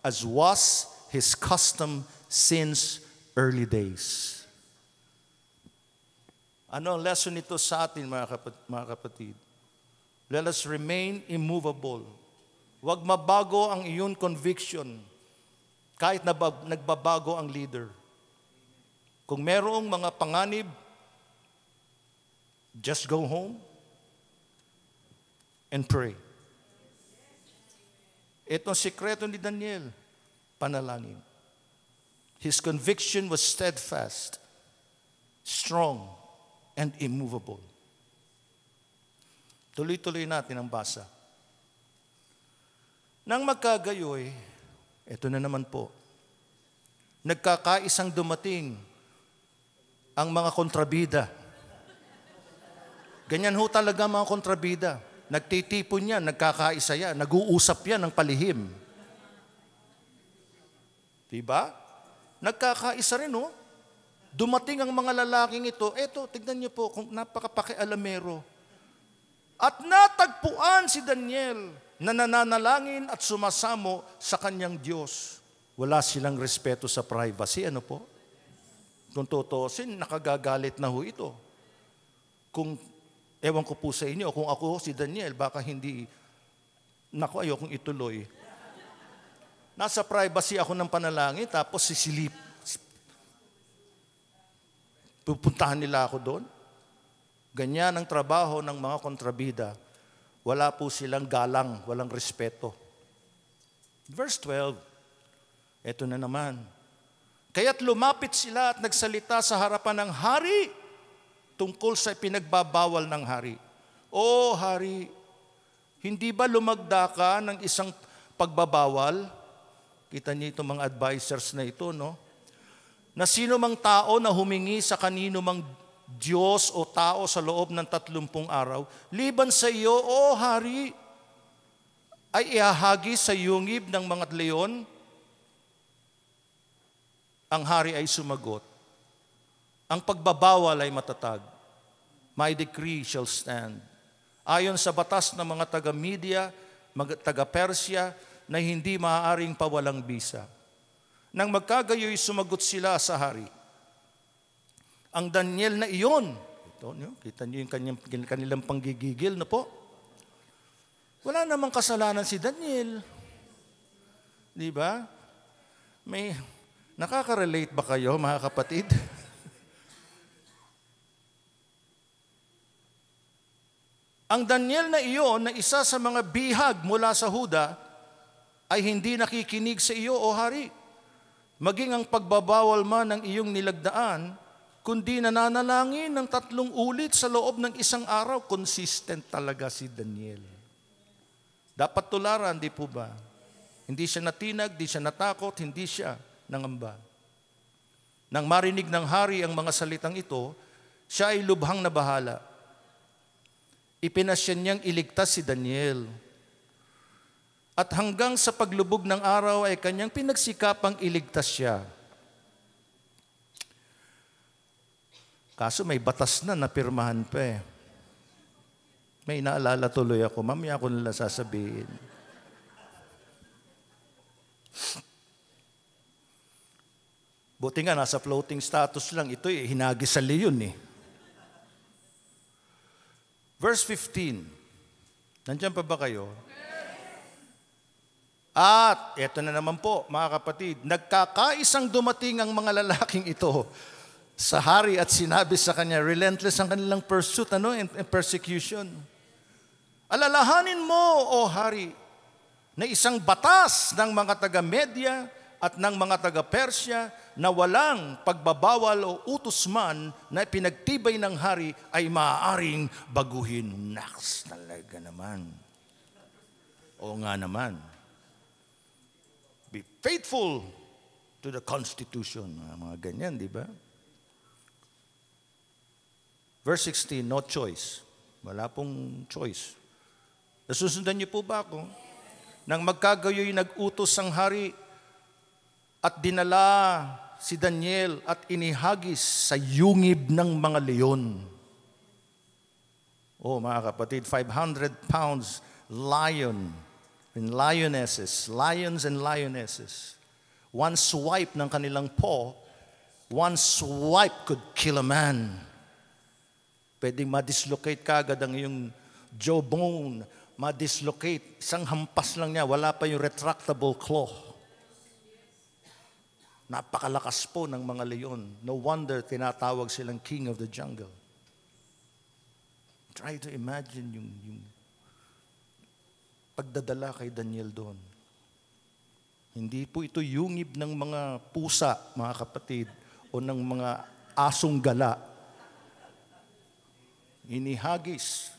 as was his custom since early days. Ano ang lesson nito sa atin, mga kapatid? Let us remain immovable. Huwag mabago ang iyong conviction kahit na nagbabago ang leader. Kung merong mga panganib, just go home and pray. Ito ang sikreto ni Daniel, panalangin. His conviction was steadfast, strong, and immovable. Tuloy-tuloy natin ang basa. Nang magkagayoy, ito na naman po, nagkakaisang dumating ang mga kontrabida. Ganyan ho talaga mga kontrabida. Nagtitipon yan, nagkakaisa yan, nag-uusap yan ng palihim. Diba? Nagkakaisa rin ho. Dumating ang mga lalaking ito, eto, tignan niyo po, kung napakapakialamero. At natagpuan si Daniel na nananalangin at sumasamo sa kanyang Diyos. Wala silang respeto sa privacy, ano po? Kung tutusin, nakagagalit na ho ito. Kung ewan ko po sa inyo, kung ako si Daniel, baka hindi, naku, ayokong ituloy. Nasa privacy ako ng panalangin, tapos sisilip. Pupuntahan nila ako doon. Ganyan ang trabaho ng mga kontrabida. Wala po silang galang, walang respeto. Verse 12, eto na naman. Kaya't lumapit sila at nagsalita sa harapan ng hari tungkol sa pinagbabawal ng hari. O hari, hindi ba lumagda ka ng isang pagbabawal? Kita niyo itong mga advisors na ito, no? Na sino mang tao na humingi sa kanino mang Diyos o tao sa loob ng 30 araw, liban sa iyo, o hari, ay ihahagi sa yungib ng mga leon? Ang hari ay sumagot, ang pagbabawal ay matatag. My decree shall stand. Ayon sa batas ng mga taga-Media, taga-Persia, na hindi maaaring pawalang bisa. Nang magkagayoy, sumagot sila sa hari. Ang Daniel na iyon, ito, kita niyo yung kanilang panggigigil na po. Wala namang kasalanan si Daniel. Di ba? May nakaka-relate ba kayo, mga kapatid? Ang Daniel na iyon, na isa sa mga bihag mula sa Huda, ay hindi nakikinig sa iyo, o hari. Maging ang pagbabawal man ng iyong nilagdaan, kundi nananalangin ng 3 ulit sa loob ng isang araw. Consistent talaga si Daniel. Dapat tularan, di po ba? Hindi siya natinag, hindi siya natakot, hindi siya nangamba. Nang marinig ng hari ang mga salitang ito, siya ay lubhang nabahala. Ipinasya niyang iligtas si Daniel. At hanggang sa paglubog ng araw ay kanyang pinagsikapang iligtas siya. Kaso may batas na napirmahan pa eh. May naalala tuloy ako. Mamaya ko nila sasabihin. Buti nga, nasa floating status lang. Ito hinagis sa leyon eh. Verse 15. Nandiyan pa ba kayo? At, eto na naman po, mga kapatid, nagkakaisang dumating ang mga lalaking ito sa hari at sinabi sa kanya, relentless ang kanilang pursuit, and persecution. Alalahanin mo, o hari, na isang batas ng mga taga-Media at ng mga taga-Persya na walang pagbabawal o utos man na pinagtibay ng hari ay maaaring baguhin. Naks, talaga naman. Oo nga naman. Be faithful to the Constitution. Mga ganyan, di ba? Verse 16, no choice. Wala pong choice. Nasusundan niyo po ba ako? Nang magkagayoy, nag-utos ang hari at dinala si Daniel at inihagis sa yungib ng mga leon. Oh, mga kapatid, 500 pounds lion and lionesses, lions and lionesses. One swipe ng kanilang paw, one swipe could kill a man. Pwedeng ma-dislocate kagad ang iyong jawbone, ma-dislocate. Isang hampas lang niya, wala pa yung retractable claw. Napakalakas po ng mga leon. No wonder tinatawag silang king of the jungle. Try to imagine yung pagdadala kay Daniel doon. Hindi po ito yungib ng mga pusa, mga kapatid, o ng mga asong gala. Inihagis.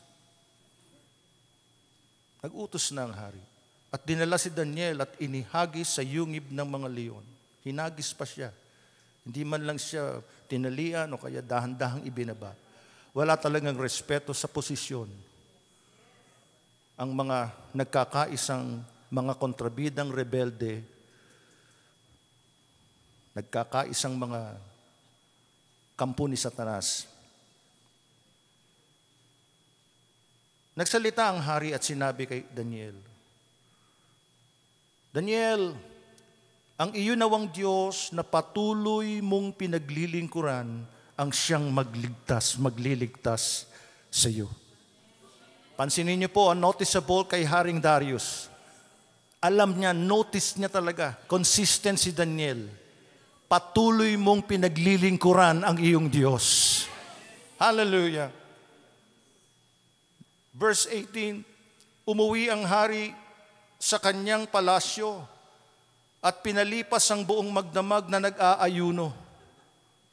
Nag-utos na ang hari. At dinala si Daniel at inihagis sa yungib ng mga leon. Hinagis pa siya. Hindi man lang siya tinalian o kaya dahan-dahang ibinaba. Wala talagang respeto sa posisyon. Ang mga nagkakaisang mga kontrabidang rebelde, nagkakaisang mga kampo ni Satanas. Nagsalita ang hari at sinabi kay Daniel, Daniel, ang iyo nawang Diyos na patuloy mong pinaglilingkuran ang siyang magliligtas sa iyo. Pansinin niyo po, noticeable kay Haring Darius. Alam niya, notice niya talaga, consistent si Daniel. Patuloy mong pinaglilingkuran ang iyong Diyos. Hallelujah. Verse 18, umuwi ang hari sa kanyang palasyo at pinalipas ang buong magdamag na nag-aayuno.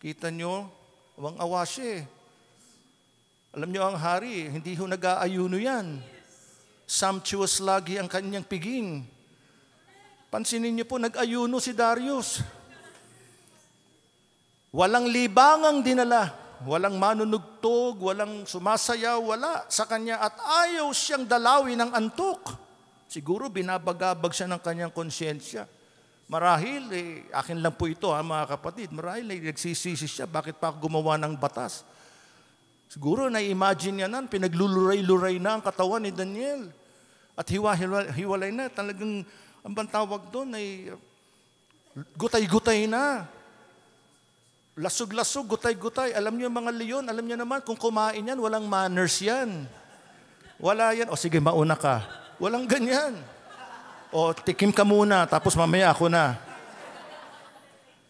Kita nyo, awang awa siya eh. Alam nyo ang hari, hindi ho nag-aayuno yan. Sumptuous lagi ang kanyang piging. Pansinin nyo po, nag-ayuno si Darius. Walang libangang dinala, walang manunugtog, walang sumasayaw, wala sa kanya at ayaw siyang dalawin ng antok. Siguro binabagabag siya ng kanyang konsyensya. Marahil, akin lang po ito mga kapatid, marahil nagsisisi siya, bakit pa ako gumawa ng batas? Siguro na-imagine niya na, pinagluluray-luray na ang katawan ni Daniel. At hiwalay na, talagang, ang bang tawag doon ay gutay-gutay na. Lasog-lasog, gutay-gutay. Alam niyo mga leon, alam niyo naman, kung kumain yan, walang manners yan. Wala yan. O sige, mauna ka. Walang ganyan. O tikim ka muna, tapos mamaya ako na.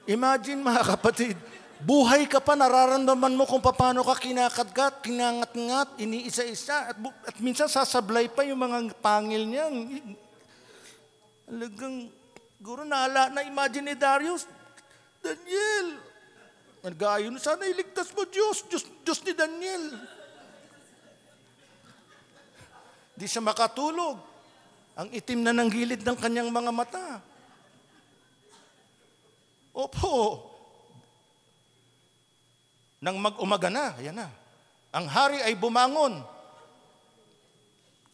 Imagine mga kapatid, buhay ka pa, nararamdaman mo kung paano ka kinakadkat, kinangat-ngat, iniisa-isa, at minsan sasablay pa yung mga pangil niya. Talagang, guro na-imagine ni Darius, Daniel, nag-aayon, sana iligtas mo Diyos ni Daniel. Di siya makatulog. Ang itim na ng gilid ng kanyang mga mata. Opo. Nang mag-umaga na, ayan na. Ang hari ay bumangon.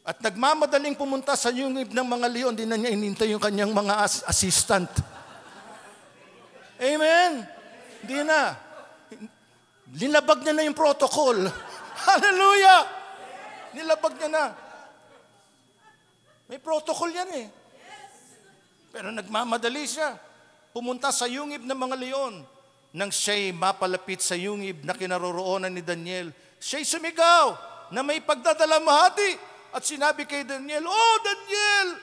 At nagmamadaling pumunta sa yungib ng mga leon, di na niya inintay yung kanyang mga assistant. Amen? Di na. Linabag niya na yung protocol. Hallelujah! Nilabag niya na. May protocol yan eh. Pero nagmamadali siya. Pumunta sa yungib ng mga leon. Nang siya'y mapalapit sa yungib na kinaroroonan ni Daniel, siya'y sumigaw na may pagdadalamhati at sinabi kay Daniel, "Oh Daniel,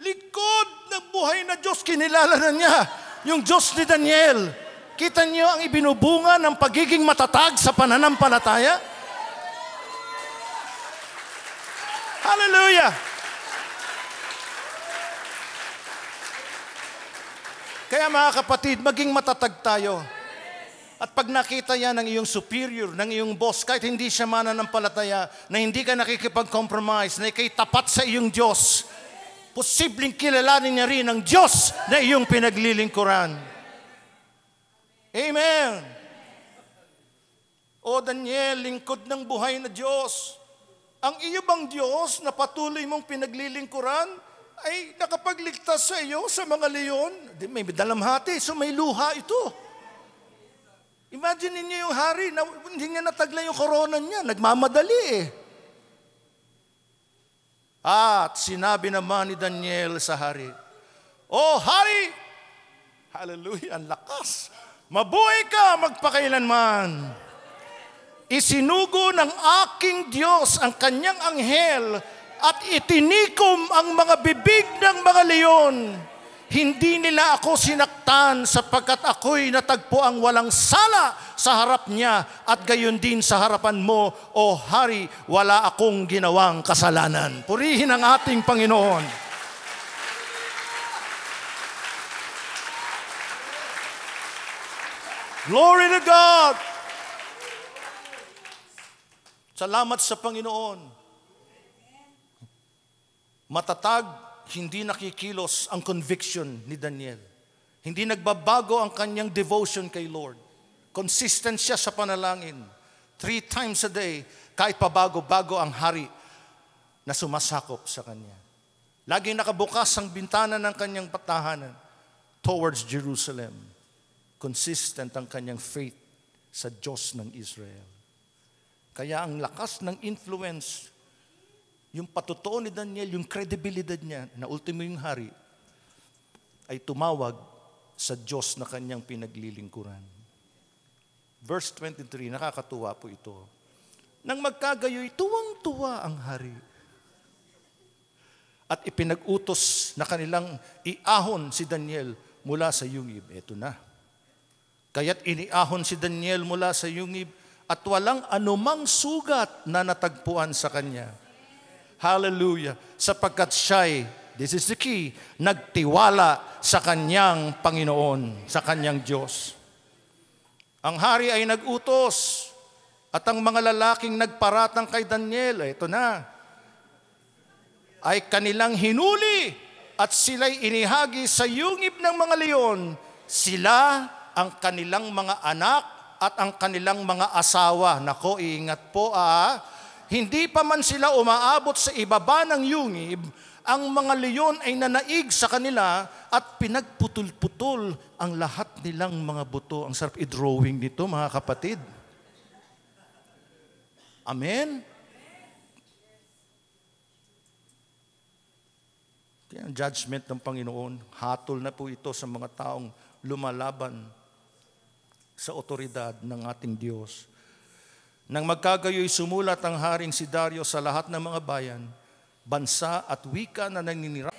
lingkod ng buhay na Diyos." Kinilala na niya yung Diyos ni Daniel. Kita niyo ang ibinubunga ng pagiging matatag sa pananampalataya? Hallelujah! Kaya mga kapatid, maging matatag tayo. At pag nakita yan ng iyong superior, ng iyong boss, kahit hindi siya mananampalataya, na hindi ka nakikipag-compromise, na ikay tapat sa iyong Diyos, posibleng kilalanin niya rin ang Diyos na iyong pinaglilingkuran. Amen. O Daniel, lingkod ng buhay na Diyos, ang iyo bang Diyos na patuloy mong pinaglilingkuran ay nakapagligtas sa iyo sa mga leon? May dalamhati, so may luha ito. Imagine niyo yung hari, na hindi niya natagla yung korona niya, nagmamadali eh. At sinabi naman ni Daniel sa hari, "Oh hari, hallelujah, ang lakas, mabuhay ka magpakailanman. Isinugo ng aking Diyos ang kanyang anghel at itinikom ang mga bibig ng mga leon. Hindi nila ako sinaktan sapagkat ako'y natagpo ang walang sala sa harap niya at gayon din sa harapan mo, O Hari, wala akong ginawang kasalanan." Purihin ang ating Panginoon. Glory to God! Salamat sa Panginoon. Matatag, hindi nakikilos ang conviction ni Daniel. Hindi nagbabago ang kanyang devotion kay Lord. Consistent siya sa panalangin. 3 times a day, kahit pabago-bago ang hari na sumasakop sa kanya. Laging nakabukas ang bintana ng kanyang tahanan towards Jerusalem. Consistent ang kanyang faith sa Diyos ng Israel. Kaya ang lakas ng influence, yung patutuo ni Daniel, yung credibility niya, na ultimo yung hari, ay tumawag sa Diyos na kanyang pinaglilingkuran. Verse 23, nakakatuwa po ito. Nang magkagayoy, tuwang-tuwa ang hari. At ipinag-utos na kanilang iahon si Daniel mula sa yungib. Ito na. Kaya't iniahon si Daniel mula sa yungib at walang anumang sugat na natagpuan sa kanya. Hallelujah. Sapagkat siya'y, this is the key, nagtiwala sa kanyang Panginoon, sa kanyang Diyos. Ang hari ay nag-utos at ang mga lalaking nagparatang kay Daniel, ito na, ay kanilang hinuli at sila'y inihagi sa yungib ng mga leon. Sila, ang kanilang mga anak at ang kanilang mga asawa. Nako, iingat po hindi pa man sila umaabot sa ibaba ng yungib, ang mga leon ay nanaig sa kanila at pinagputol-putol ang lahat nilang mga buto. Ang sarap i-drawing nito, mga kapatid. Amen? Kaya ang judgment ng Panginoon, hatol na po ito sa mga taong lumalaban sa otoridad ng ating Diyos. Nang magkagayoy sumulat ang haring si Dario sa lahat ng mga bayan, bansa at wika na naninira.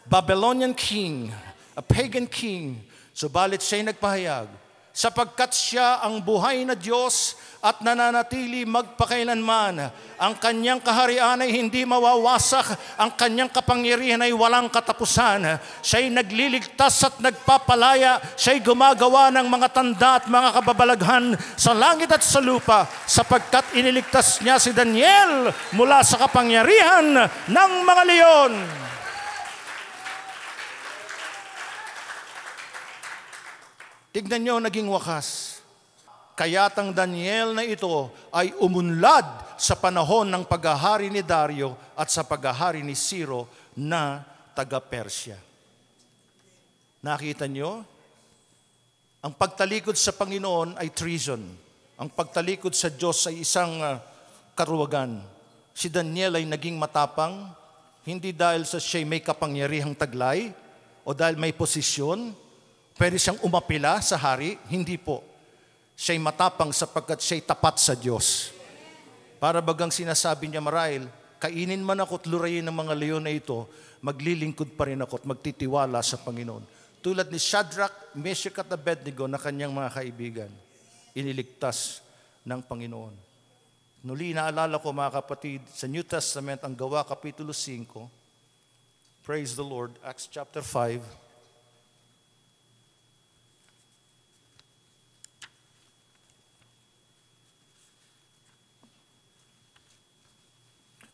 Babylonian king, a pagan king, subalit siya'y nagpahayag, sapagkat siya ang buhay na Diyos at nananatili magpakailanman. Ang kanyang kaharian ay hindi mawawasak, ang kanyang kapangyarihan ay walang katapusan. Siya'y nagliligtas at nagpapalaya, siya'y gumagawa ng mga tanda at mga kababalaghan sa langit at sa lupa, sapagkat iniligtas niya si Daniel mula sa kapangyarihan ng mga leon. Tignan niyo, naging wakas. Kayatang Daniel na ito ay umunlad sa panahon ng paghahari ni Dario at sa paghahari ni Ciro na taga-Persya. Nakita niyo? Ang pagtalikod sa Panginoon ay treason. Ang pagtalikod sa Diyos ay isang karuwagan. Si Daniel ay naging matapang, hindi dahil sa siya'y may kapangyarihang taglay o dahil may posisyon. Pwede siyang umapila sa hari? Hindi po. Siya'y matapang sapagkat siya'y tapat sa Diyos. Para bagang sinasabi niya, marahil, kainin man ako at lurayin ng mga leon na ito, maglilingkod pa rin ako at magtitiwala sa Panginoon. Tulad ni Shadrach, Meshach at Abednego na kanyang mga kaibigan, iniligtas ng Panginoon. Nuli, naalala ko mga kapatid, sa New Testament, ang Gawa Kapitulo 5, praise the Lord, Acts chapter 5,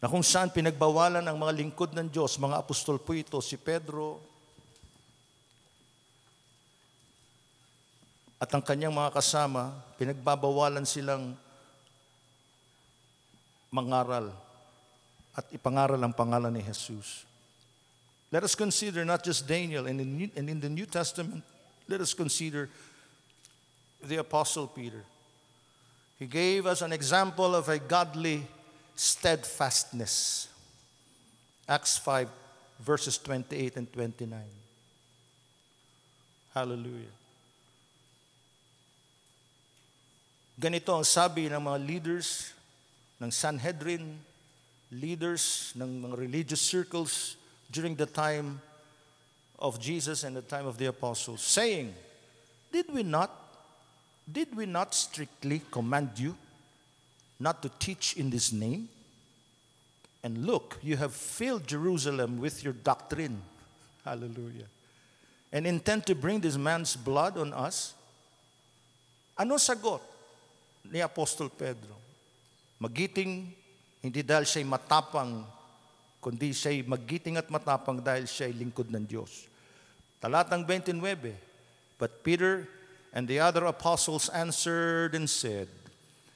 na kung saan pinagbawalan ang mga lingkod ng Diyos, mga apostol po ito, si Pedro at ang kanyang mga kasama, pinagbabawalan silang mangaral at ipangaral ang pangalan ni Jesus. Let us consider not just Daniel, and in the New Testament, let us consider the Apostle Peter. He gave us an example of a godly steadfastness. Acts 5, verses 28 and 29. Hallelujah. Ganito ang sabi ng mga leaders ng Sanhedrin, leaders ng mga religious circles during the time of Jesus and the time of the apostles, saying, Did we not strictly command you not to teach in this name? And look, you have filled Jerusalem with your doctrine. Hallelujah. And intend to bring this man's blood on us? Ano sagot ni Apostol Pedro? Magiting, hindi dahil siya'y matapang, kundi siya'y magiting at matapang dahil siya'y lingkod ng Diyos. Talatang 29, But Peter and the other apostles answered and said,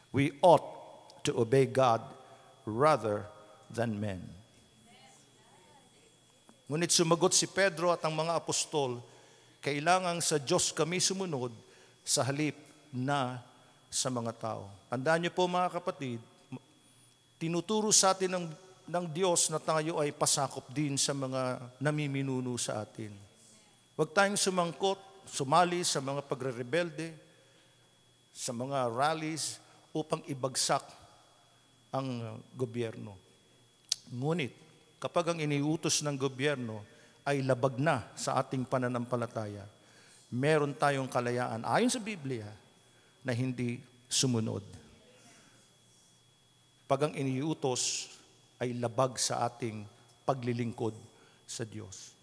We ought to obey God rather than men. Ngunit sumagot si Pedro at ang mga apostol, kailangan sa Diyos kami sumunod sa halip na sa mga tao. Tandaan niyo po mga kapatid, tinuturo sa atin ng Diyos na tayo ay pasakop din sa mga namiminuno sa atin. Huwag tayong sumangkot, sumali sa mga pagre-rebelde, sa mga rallies upang ibagsak ang gobyerno. Ngunit, kapag ang iniutos ng gobyerno ay labag na sa ating pananampalataya, meron tayong kalayaan, ayon sa Biblia, na hindi sumunod. Pag ang iniutos ay labag sa ating paglilingkod sa Diyos.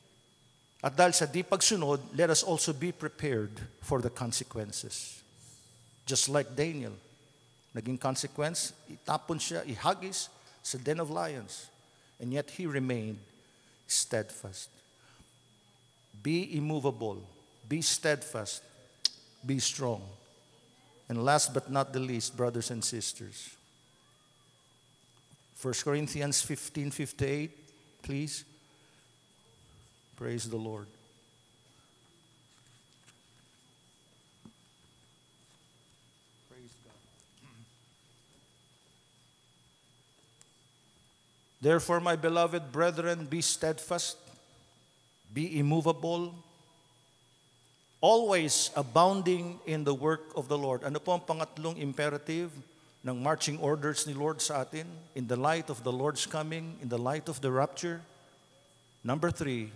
At dahil sa di pagsunod, let us also be prepared for the consequences. Just like Daniel, naging consequence, itapon siya, ihagis sa den of lions. And yet he remained steadfast. Be immovable. Be steadfast. Be strong. And last but not the least, brothers and sisters, 1 Corinthians 15:58, please. Praise the Lord. Therefore, my beloved brethren, be steadfast, be immovable, always abounding in the work of the Lord. Ano po ang pangatlong imperative ng marching orders ni Lord sa atin? In the light of the Lord's coming, in the light of the rapture. Number 3,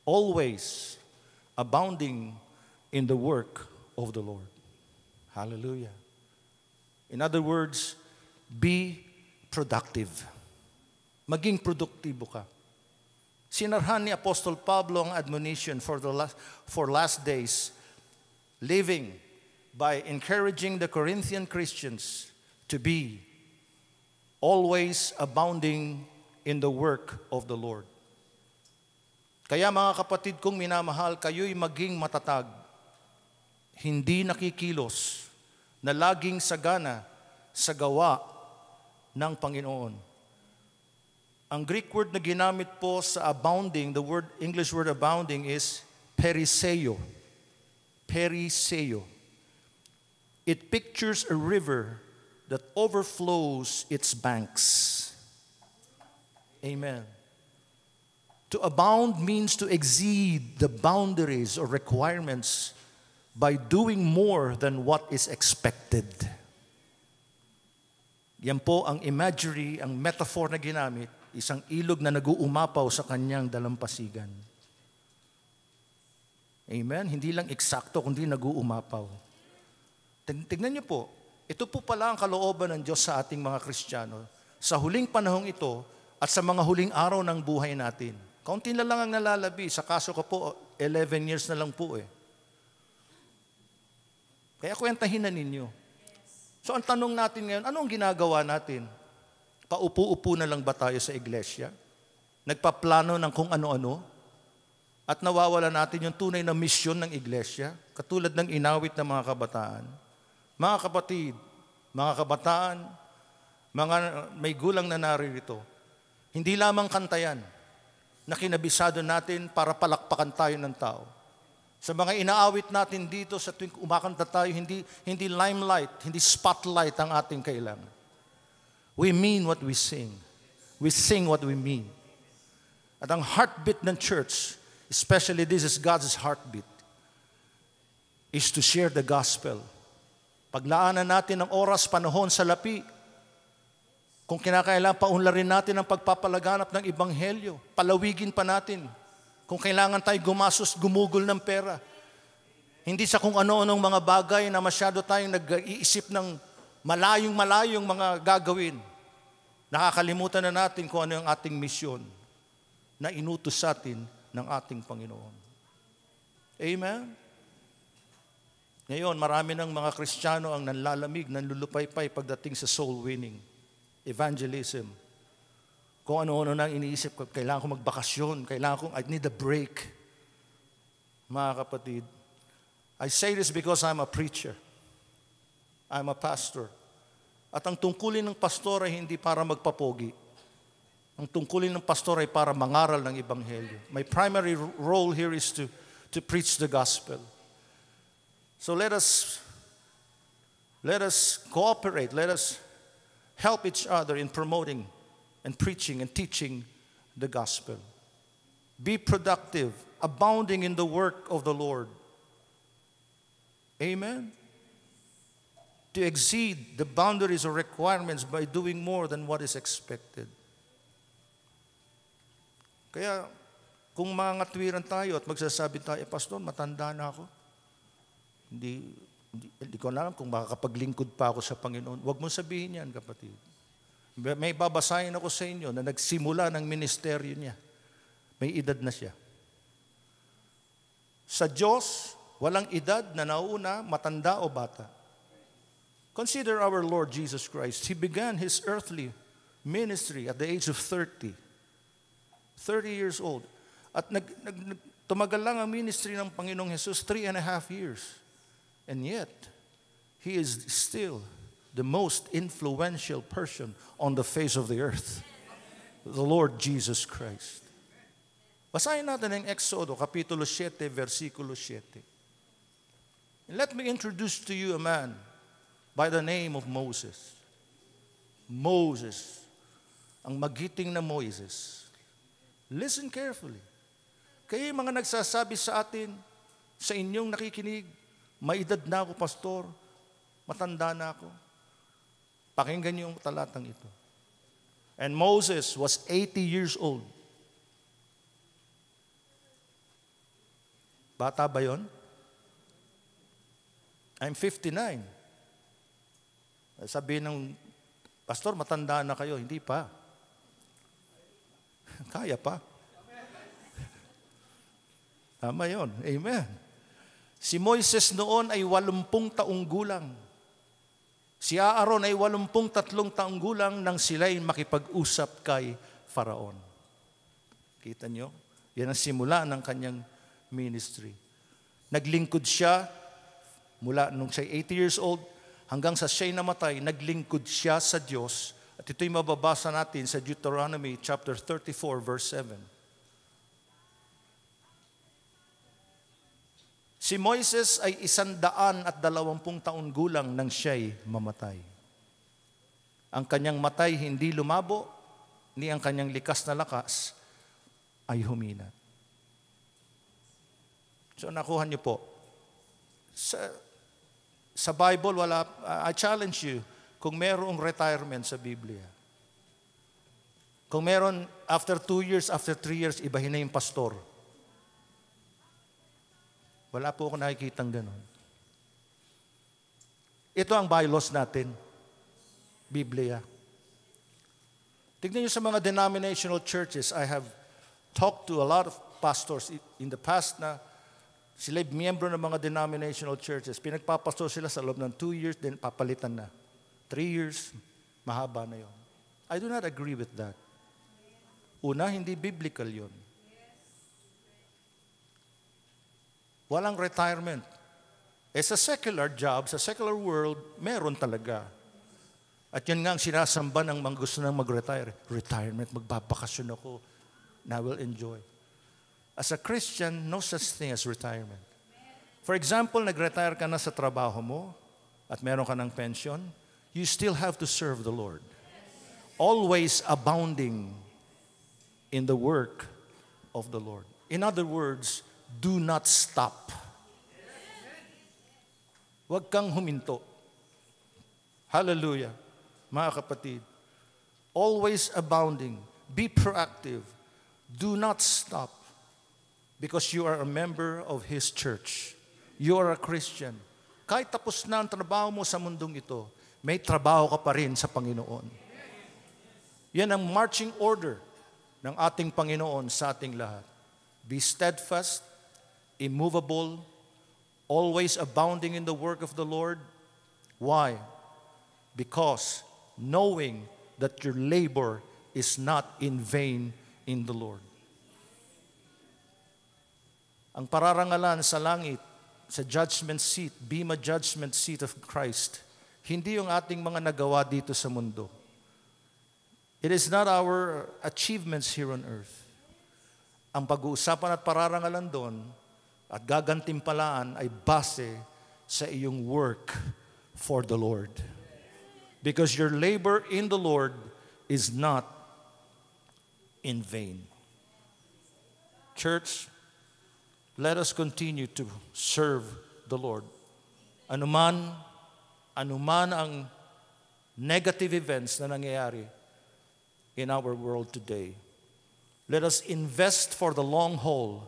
always abounding in the work of the Lord. Hallelujah. In other words, be productive. Maging produktibo ka. Sinarhan ni Apostol Pablo ang admonition for last days, living by encouraging the Corinthian Christians to be always abounding in the work of the Lord. Kaya mga kapatid kong minamahal, kayo'y maging matatag, hindi nakikilos, na laging sagana sa gawa ng Panginoon. Ang Greek word na ginamit po sa abounding, the English word abounding is periseo. Periseo. It pictures a river that overflows its banks. Amen. To abound means to exceed the boundaries or requirements by doing more than what is expected. Yan po ang imagery, ang metaphor na ginamit, isang ilog na nag-uumapaw sa kanyang dalampasigan. Amen? Hindi lang eksakto, kundi nag-uumapaw. Tignan niyo po, ito po pala ang kalooban ng Diyos sa ating mga Kristiyano. Sa huling panahong ito at sa mga huling araw ng buhay natin. Kaunti na lang ang nalalabi. Sa kaso ko po, 11 years na lang po eh. Kaya kwentahin na ninyo. So ang tanong natin ngayon, anong ginagawa natin? Paupo-upo na lang ba tayo sa iglesia? Nagpaplano ng kung ano-ano? At nawawala natin yung tunay na misyon ng iglesia? Katulad ng inawit ng mga kabataan. Mga kapatid, mga kabataan, mga may gulang na naririto, hindi lamang kanta yan na kinabisado natin para palakpakan tayo ng tao. Sa mga inaawit natin dito sa tuwing umakanta tayo, hindi limelight, hindi spotlight ang ating kailangan. We mean what we sing. We sing what we mean. At ang heartbeat ng church, especially this is God's heartbeat, is to share the gospel. Paglaanan natin ng oras, panahon sa lapi. Kung kinakailangan, paunlarin natin ang pagpapalaganap ng ebanghelyo. Palawigin pa natin. Kung kailangan tayo gumasos, gumugol ng pera. Hindi sa kung ano-anong mga bagay na masyado tayong nag-iisip ng malayong mga gagawin. Nakakalimutan na natin kung ano yung ating misyon na inutos sa atin ng ating Panginoon. Amen? Ngayon, marami ng mga Kristiyano ang nanlalamig, nanlulupaypay pagdating sa soul winning, evangelism. Kung ano-ano nang iniisip ko, kailangan ko magbakasyon, I need a break. Mga kapatid, I say this because I'm a preacher. I'm a pastor. At ang tungkulin ng pastor ay hindi para magpapogi. Ang tungkulin ng pastor ay para mangaral ng ebanghelyo. My primary role here is to preach the gospel. So let us cooperate. Let us help each other in promoting and preaching and teaching the gospel. Be productive, abounding in the work of the Lord. Amen? To exceed the boundaries or requirements by doing more than what is expected. Kaya, kung mangatwiran tayo at magsasabi tayo, Pastor, matanda na ako. Hindi ko alam kung makakapaglingkod pa ako sa Panginoon. Huwag mong sabihin yan, kapatid. May babasahin ako sa inyo na nagsimula ng ministeryo niya. May edad na siya. Sa Diyos, walang edad na nauna, matanda o bata. Consider our Lord Jesus Christ. He began His earthly ministry at the age of 30. 30 years old. At tumagal lang ang ministry ng Panginoong Jesus, 3.5 years. And yet, He is still the most influential person on the face of the earth. The Lord Jesus Christ. Basahin natin ang Exodo, Kapitulo 7, versikulo 7. And let me introduce to you a man by the name of Moses. Moses. ang magiting na Moises. Listen carefully. Kayo yung mga nagsasabi sa atin, sa inyong nakikinig, may edad na ako, pastor, matanda na ako. Pakinggan niyo yung talatang ito. And Moses was 80 years old. Bata ba yun? I'm 59. Sabi ng pastor, matanda na kayo. Hindi pa. Kaya pa. Tama yun. Amen. Si Moises noon ay 80 taong gulang. Si Aaron ay 83 taong gulang nang sila'y makipag-usap kay Faraon. Kita nyo? Yan ang simula ng kanyang ministry. Naglingkod siya mula nung siya 80 years old hanggang sa siya'y namatay, naglingkod siya sa Diyos. At ito'y mababasa natin sa Deuteronomy chapter 34 verse 7. Si Moises ay 120 taon gulang nang siya'y mamatay. Ang kanyang matay hindi lumabo, ni ang kanyang likas na lakas ay humina. So nakuha niyo po. Sa Bible, I challenge you, kung merong retirement sa Biblia. Kung meron, after 2 years, after 3 years, ibahin na yung pastor. Wala po ako nakikitang ganun. Ito ang bylaws natin. Biblia. Tignan niyo sa mga denominational churches, I have talked to a lot of pastors in the past na sila'y miyembro ng mga denominational churches. Pinagpapastor sila sa loob ng 2 years, then papalitan na. 3 years, mahaba na yon. I do not agree with that. Una, hindi biblical yon. Walang retirement. Sa secular job, sa secular world, meron talaga. At yan nga ang sinasamba ng mga gusto nang mag-retire. Retirement, magbabakasyon ako, na will enjoy. As a Christian, no such thing as retirement. For example, nag-retire ka na sa trabaho mo at meron ka ng pension, you still have to serve the Lord. Always abounding in the work of the Lord. In other words, do not stop. Huwag kang huminto. Hallelujah. Mga kapatid, always abounding. Be proactive. Do not stop. Because you are a member of His church. You are a Christian. Kahit tapos na ang trabaho mo sa mundong ito, may trabaho ka pa rin sa Panginoon. Yan ang marching order ng ating Panginoon sa ating lahat. Be steadfast, immovable, always abounding in the work of the Lord. Why? Because knowing that your labor is not in vain in the Lord. Ang pararangalan sa langit, sa judgment seat, bema judgment seat of Christ, hindi yung ating mga nagawa dito sa mundo. It is not our achievements here on earth. Ang pag-uusapan at pararangalan doon at gagantimpalaan ay base sa iyong work for the Lord. Because your labor in the Lord is not in vain. Church, let us continue to serve the Lord. Anuman ang negative events na nangyayari in our world today, let us invest for the long haul,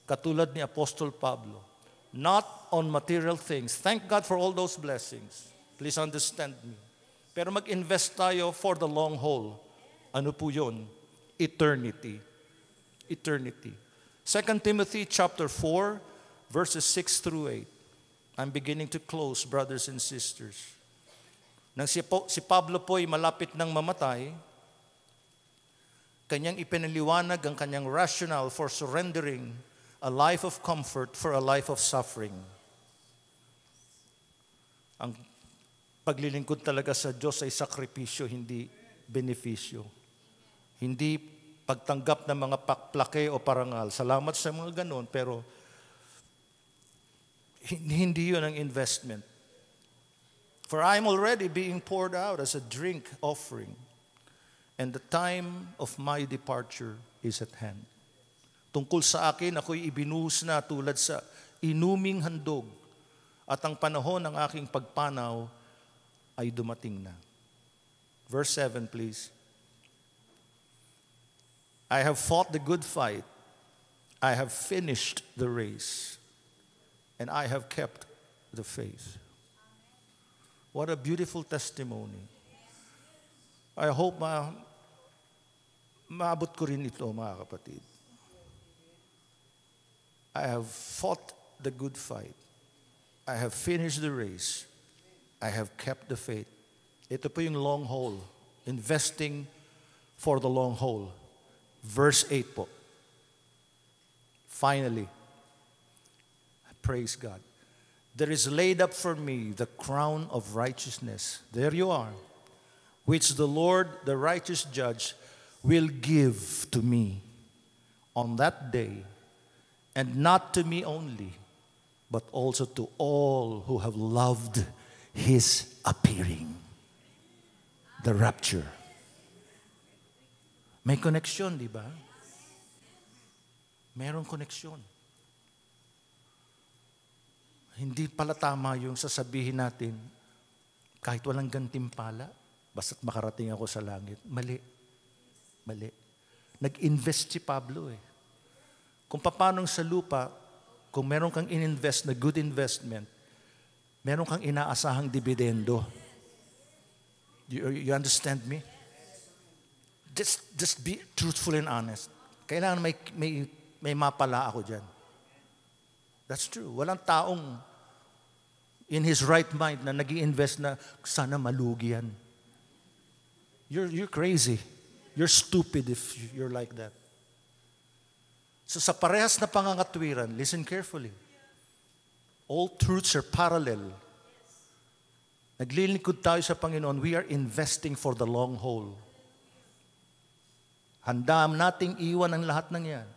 katulad ni Apostol Pablo, not on material things. Thank God for all those blessings. Please understand me. Pero mag-invest tayo for the long haul. Ano po yun? Eternity. Eternity. 2 Timothy chapter 4, verses 6 through 8. I'm beginning to close, brothers and sisters. Nang si Pablo po ay malapit ng mamatay, kanyang ipinaliwanag ang kanyang rationale for surrendering a life of comfort for a life of suffering. Ang paglilingkod talaga sa Diyos ay sakripisyo, hindi benepisyo. Hindi pagtanggap ng mga plake o parangal. Salamat sa mga ganon, pero hindi yun ang investment. For I am already being poured out as a drink offering. and the time of my departure is at hand. Tungkol sa akin, ako'y ibinuhos na tulad sa inuming handog, at ang panahon ng aking pagpanaw ay dumating na. Verse 7, please. I have fought the good fight. I have finished the race. And I have kept the faith. What a beautiful testimony. I hope maabot ko rin ito, mga kapatid. I have fought the good fight. I have finished the race. I have kept the faith. Ito po yung long haul. Investing for the long haul. Verse 8 po. Finally, praise God. There is laid up for me the crown of righteousness. There you are. Which the Lord, the righteous judge, will give to me on that day. And not to me only, but also to all who have loved His appearing. The rapture. May koneksyon, di ba? Merong koneksyon. Hindi pala tama yung sasabihin natin, kahit walang gantimpala, basta't makarating ako sa langit. Mali. Mali. Nag-invest si Pablo eh. Kung paanong sa lupa, kung meron kang in-invest na good investment, meron kang inaasahang dividendo. You understand me? Just be truthful and honest. Kailangan may mapala ako dyan. That's true. Walang taong in his right mind na nag-i-invest na sana malugi yan. You're crazy. You're stupid if you're like that. So sa parehas na pangangatwiran, listen carefully. All truths are parallel. Naglilingkod tayo sa Panginoon, we are investing for the long haul. Handaan nating iwan ang lahat ng yan.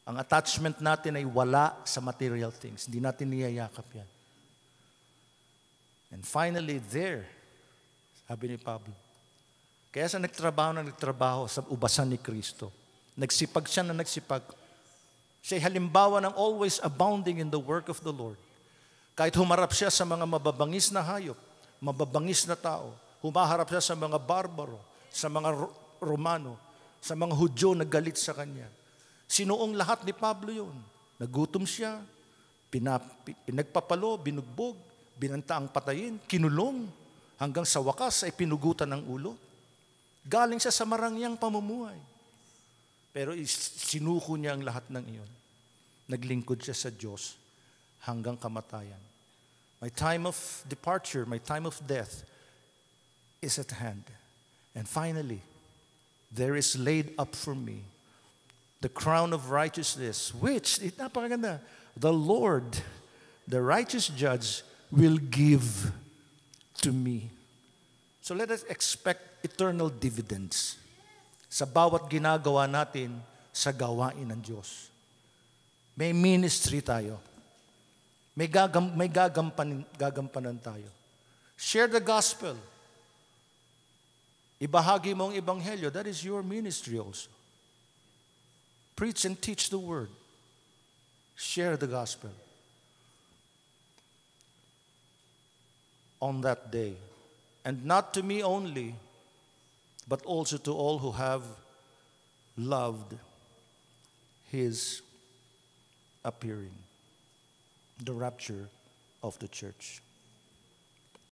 Ang attachment natin ay wala sa material things. Hindi natin niyayakap yan. And finally, there, sabi ni Pablo, kaya sa nagtrabaho sa ubasan ni Kristo, nagsipag siya na nagsipag. Siya'y halimbawa ng always abounding in the work of the Lord. Kahit humarap siya sa mga mababangis na hayop, mababangis na tao, humaharap siya sa mga barbaro, sa mga Romano, sa mga Hudyo na galit sa kanya. Sinuong lahat ni Pablo yun. Nagutom siya, pinagpapalo, binugbog, binanta ang patayin, kinulong, hanggang sa wakas ay pinugutan ng ulo. Galing siya sa marangyang pamumuhay. Pero sinuko niya ang lahat ng iyon. Naglingkod siya sa Diyos hanggang kamatayan. My time of departure, my time of death is at hand. And finally, there is laid up for me the crown of righteousness, which, napakaganda, the Lord, the righteous judge, will give to me. So let us expect eternal dividends sa bawat ginagawa natin sa gawain ng Diyos. May ministry tayo. May gagampanan tayo. Share the gospel. Ibahagi mo ang ebanghelyo. That is your ministry also. Preach and teach the word. Share the gospel. On that day. And not to me only, but also to all who have loved His appearing. The rapture of the church.